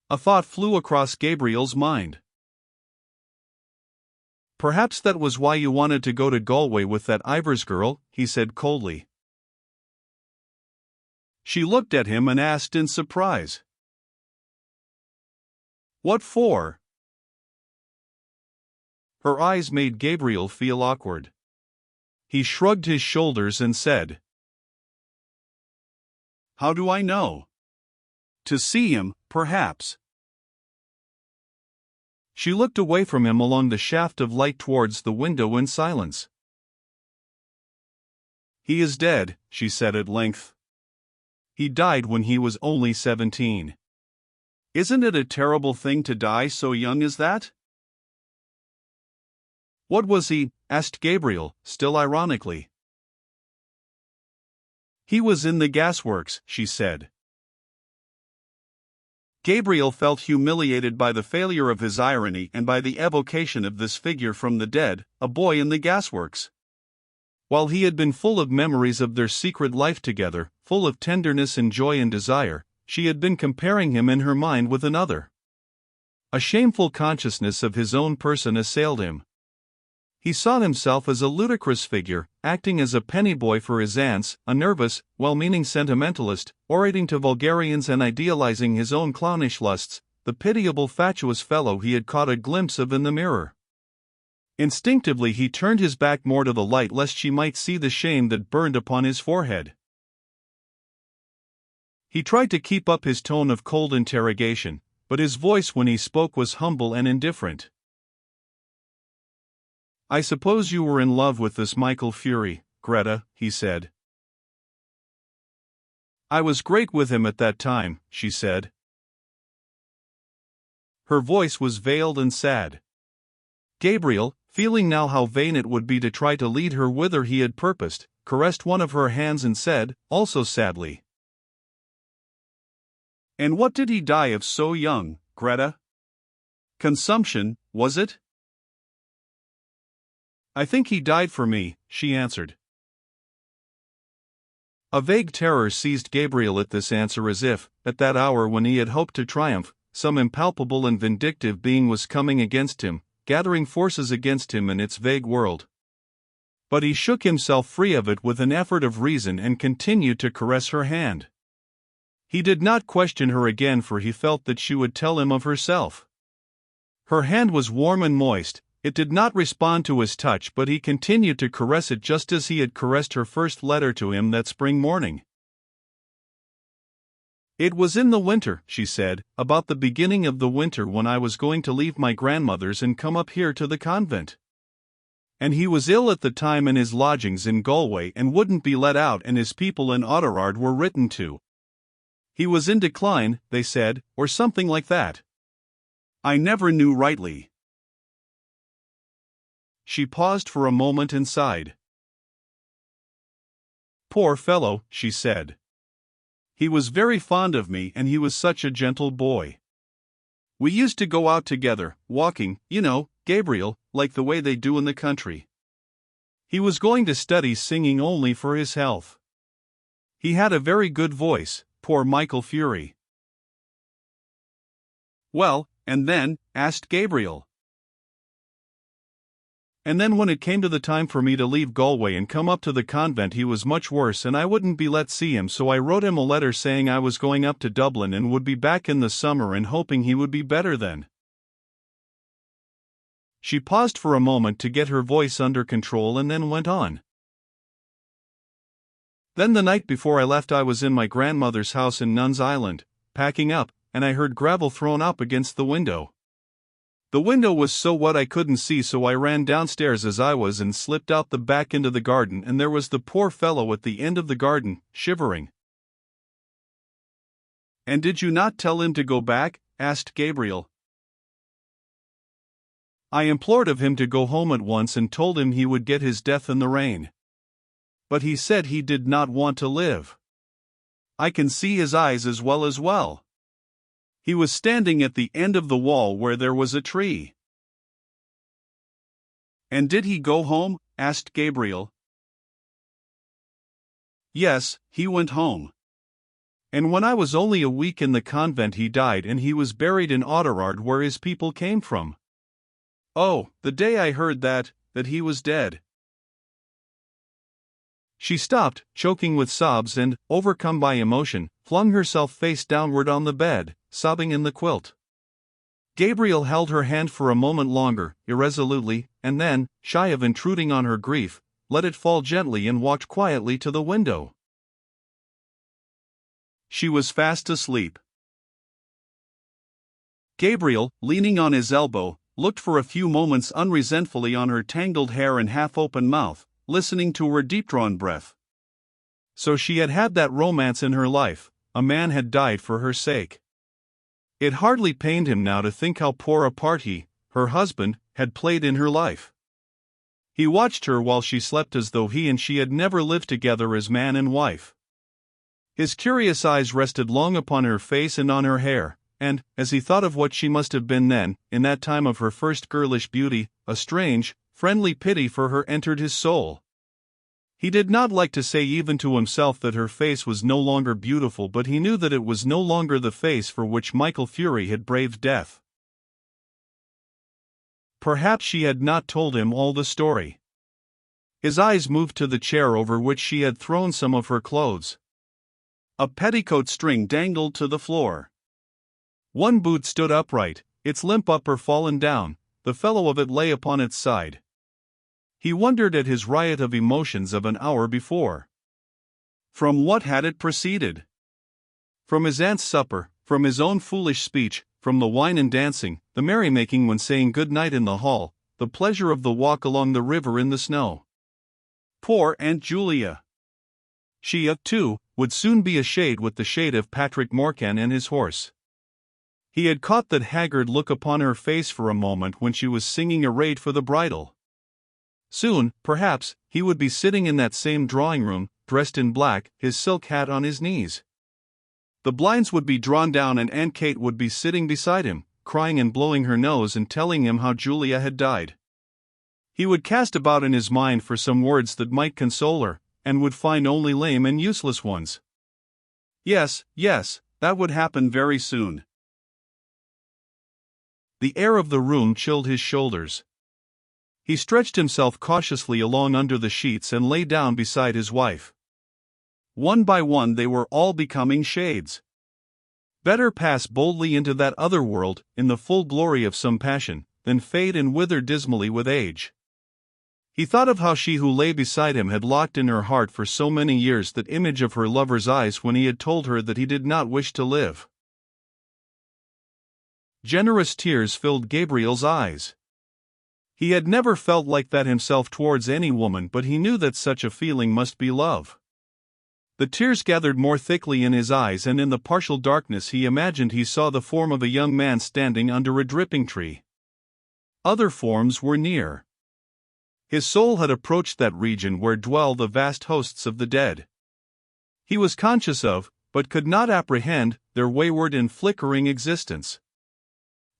A thought flew across Gabriel's mind. "Perhaps that was why you wanted to go to Galway with that Ivors girl," he said coldly. She looked at him and asked in surprise, "What for?" Her eyes made Gabriel feel awkward. He shrugged his shoulders and said, "How do I know? To see him, perhaps." She looked away from him along the shaft of light towards the window in silence. "He is dead," she said at length. "He died when he was only 17. Isn't it a terrible thing to die so young as that?" "What was he?" asked Gabriel, still ironically. "He was in the gasworks," she said. Gabriel felt humiliated by the failure of his irony and by the evocation of this figure from the dead, a boy in the gasworks. While he had been full of memories of their secret life together, full of tenderness and joy and desire, she had been comparing him in her mind with another. A shameful consciousness of his own person assailed him. He saw himself as a ludicrous figure, acting as a penny boy for his aunts, a nervous, well-meaning sentimentalist, orating to vulgarians and idealizing his own clownish lusts, the pitiable fatuous fellow he had caught a glimpse of in the mirror. Instinctively he turned his back more to the light lest she might see the shame that burned upon his forehead. He tried to keep up his tone of cold interrogation, but his voice when he spoke was humble and indifferent. "I suppose you were in love with this Michael Fury, Greta," he said. "I was great with him at that time," she said. Her voice was veiled and sad. Gabriel, feeling now how vain it would be to try to lead her whither he had purposed, caressed one of her hands and said, also sadly, "And what did he die of so young, Greta? Consumption, was it?" "I think he died for me," she answered. A vague terror seized Gabriel at this answer, as if, at that hour when he had hoped to triumph, some impalpable and vindictive being was coming against him, gathering forces against him in its vague world. But he shook himself free of it with an effort of reason and continued to caress her hand. He did not question her again, for he felt that she would tell him of herself. Her hand was warm and moist. It did not respond to his touch, but he continued to caress it just as he had caressed her first letter to him that spring morning. "It was in the winter," she said, "about the beginning of the winter, when I was going to leave my grandmother's and come up here to the convent. And he was ill at the time in his lodgings in Galway and wouldn't be let out, and his people in Oughterard were written to. He was in decline, they said, or something like that. I never knew rightly." She paused for a moment and sighed. "Poor fellow," she said. "He was very fond of me, and he was such a gentle boy. We used to go out together, walking, you know, Gabriel, like the way they do in the country. He was going to study singing only for his health. He had a very good voice, poor Michael Fury." "Well, and then?" asked Gabriel. "And then when it came to the time for me to leave Galway and come up to the convent, he was much worse and I wouldn't be let see him, so I wrote him a letter saying I was going up to Dublin and would be back in the summer, and hoping he would be better then." She paused for a moment to get her voice under control and then went on. "Then the night before I left I was in my grandmother's house in Nuns Island, packing up, and I heard gravel thrown up against the window. The window was so wet I couldn't see, so I ran downstairs as I was and slipped out the back into the garden, and there was the poor fellow at the end of the garden, shivering." "And did you not tell him to go back?" asked Gabriel. "I implored of him to go home at once and told him he would get his death in the rain. But he said he did not want to live. I can see his eyes as well. He was standing at the end of the wall where there was a tree." "And did he go home?" asked Gabriel. "Yes, he went home. And when I was only a week in the convent he died, and he was buried in Oughterard, where his people came from. Oh, the day I heard that he was dead." She stopped, choking with sobs, and, overcome by emotion, flung herself face downward on the bed, sobbing in the quilt. Gabriel held her hand for a moment longer, irresolutely, and then, shy of intruding on her grief, let it fall gently and walked quietly to the window. She was fast asleep. Gabriel, leaning on his elbow, looked for a few moments unresentfully on her tangled hair and half-open mouth, listening to her deep-drawn breath. So she had had that romance in her life, a man had died for her sake. It hardly pained him now to think how poor a part he, her husband, had played in her life. He watched her while she slept as though he and she had never lived together as man and wife. His curious eyes rested long upon her face and on her hair, and, as he thought of what she must have been then, in that time of her first girlish beauty, a strange, friendly pity for her entered his soul. He did not like to say even to himself that her face was no longer beautiful, but he knew that it was no longer the face for which Michael Fury had braved death. Perhaps she had not told him all the story. His eyes moved to the chair over which she had thrown some of her clothes. A petticoat string dangled to the floor. One boot stood upright, its limp upper fallen down, the fellow of it lay upon its side. He wondered at his riot of emotions of an hour before. From what had it proceeded? From his aunt's supper, from his own foolish speech, from the wine and dancing, the merrymaking when saying good night in the hall, the pleasure of the walk along the river in the snow. Poor Aunt Julia! She, too, would soon be a shade with the shade of Patrick Morcan and his horse. He had caught that haggard look upon her face for a moment when she was singing arrayed for the bridal. Soon, perhaps, he would be sitting in that same drawing-room, dressed in black, his silk hat on his knees. The blinds would be drawn down and Aunt Kate would be sitting beside him, crying and blowing her nose and telling him how Julia had died. He would cast about in his mind for some words that might console her, and would find only lame and useless ones. Yes, that would happen very soon. The air of the room chilled his shoulders. He stretched himself cautiously along under the sheets and lay down beside his wife. One by one they were all becoming shades. Better pass boldly into that other world, in the full glory of some passion, than fade and wither dismally with age. He thought of how she who lay beside him had locked in her heart for so many years that image of her lover's eyes when he had told her that he did not wish to live. Generous tears filled Gabriel's eyes. He had never felt like that himself towards any woman, but he knew that such a feeling must be love. The tears gathered more thickly in his eyes, and in the partial darkness he imagined he saw the form of a young man standing under a dripping tree. Other forms were near. His soul had approached that region where dwell the vast hosts of the dead. He was conscious of, but could not apprehend, their wayward and flickering existence.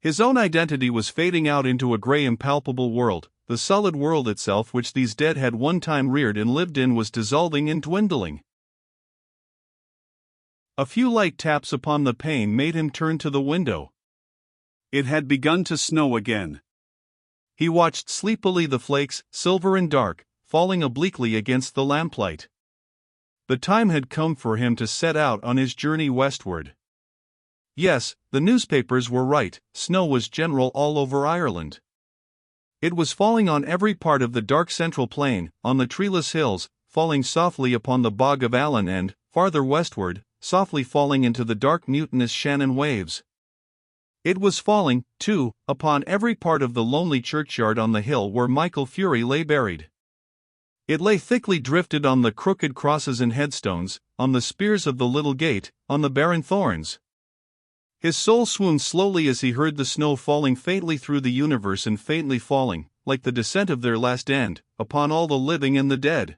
His own identity was fading out into a grey impalpable world. The solid world itself which these dead had one time reared and lived in was dissolving and dwindling. A few light taps upon the pane made him turn to the window. It had begun to snow again. He watched sleepily the flakes, silver and dark, falling obliquely against the lamplight. The time had come for him to set out on his journey westward. Yes, the newspapers were right, snow was general all over Ireland. It was falling on every part of the dark central plain, on the treeless hills, falling softly upon the bog of Allen and, farther westward, softly falling into the dark mutinous Shannon waves. It was falling, too, upon every part of the lonely churchyard on the hill where Michael Fury lay buried. It lay thickly drifted on the crooked crosses and headstones, on the spears of the little gate, on the barren thorns. His soul swooned slowly as he heard the snow falling faintly through the universe and faintly falling, like the descent of their last end, upon all the living and the dead.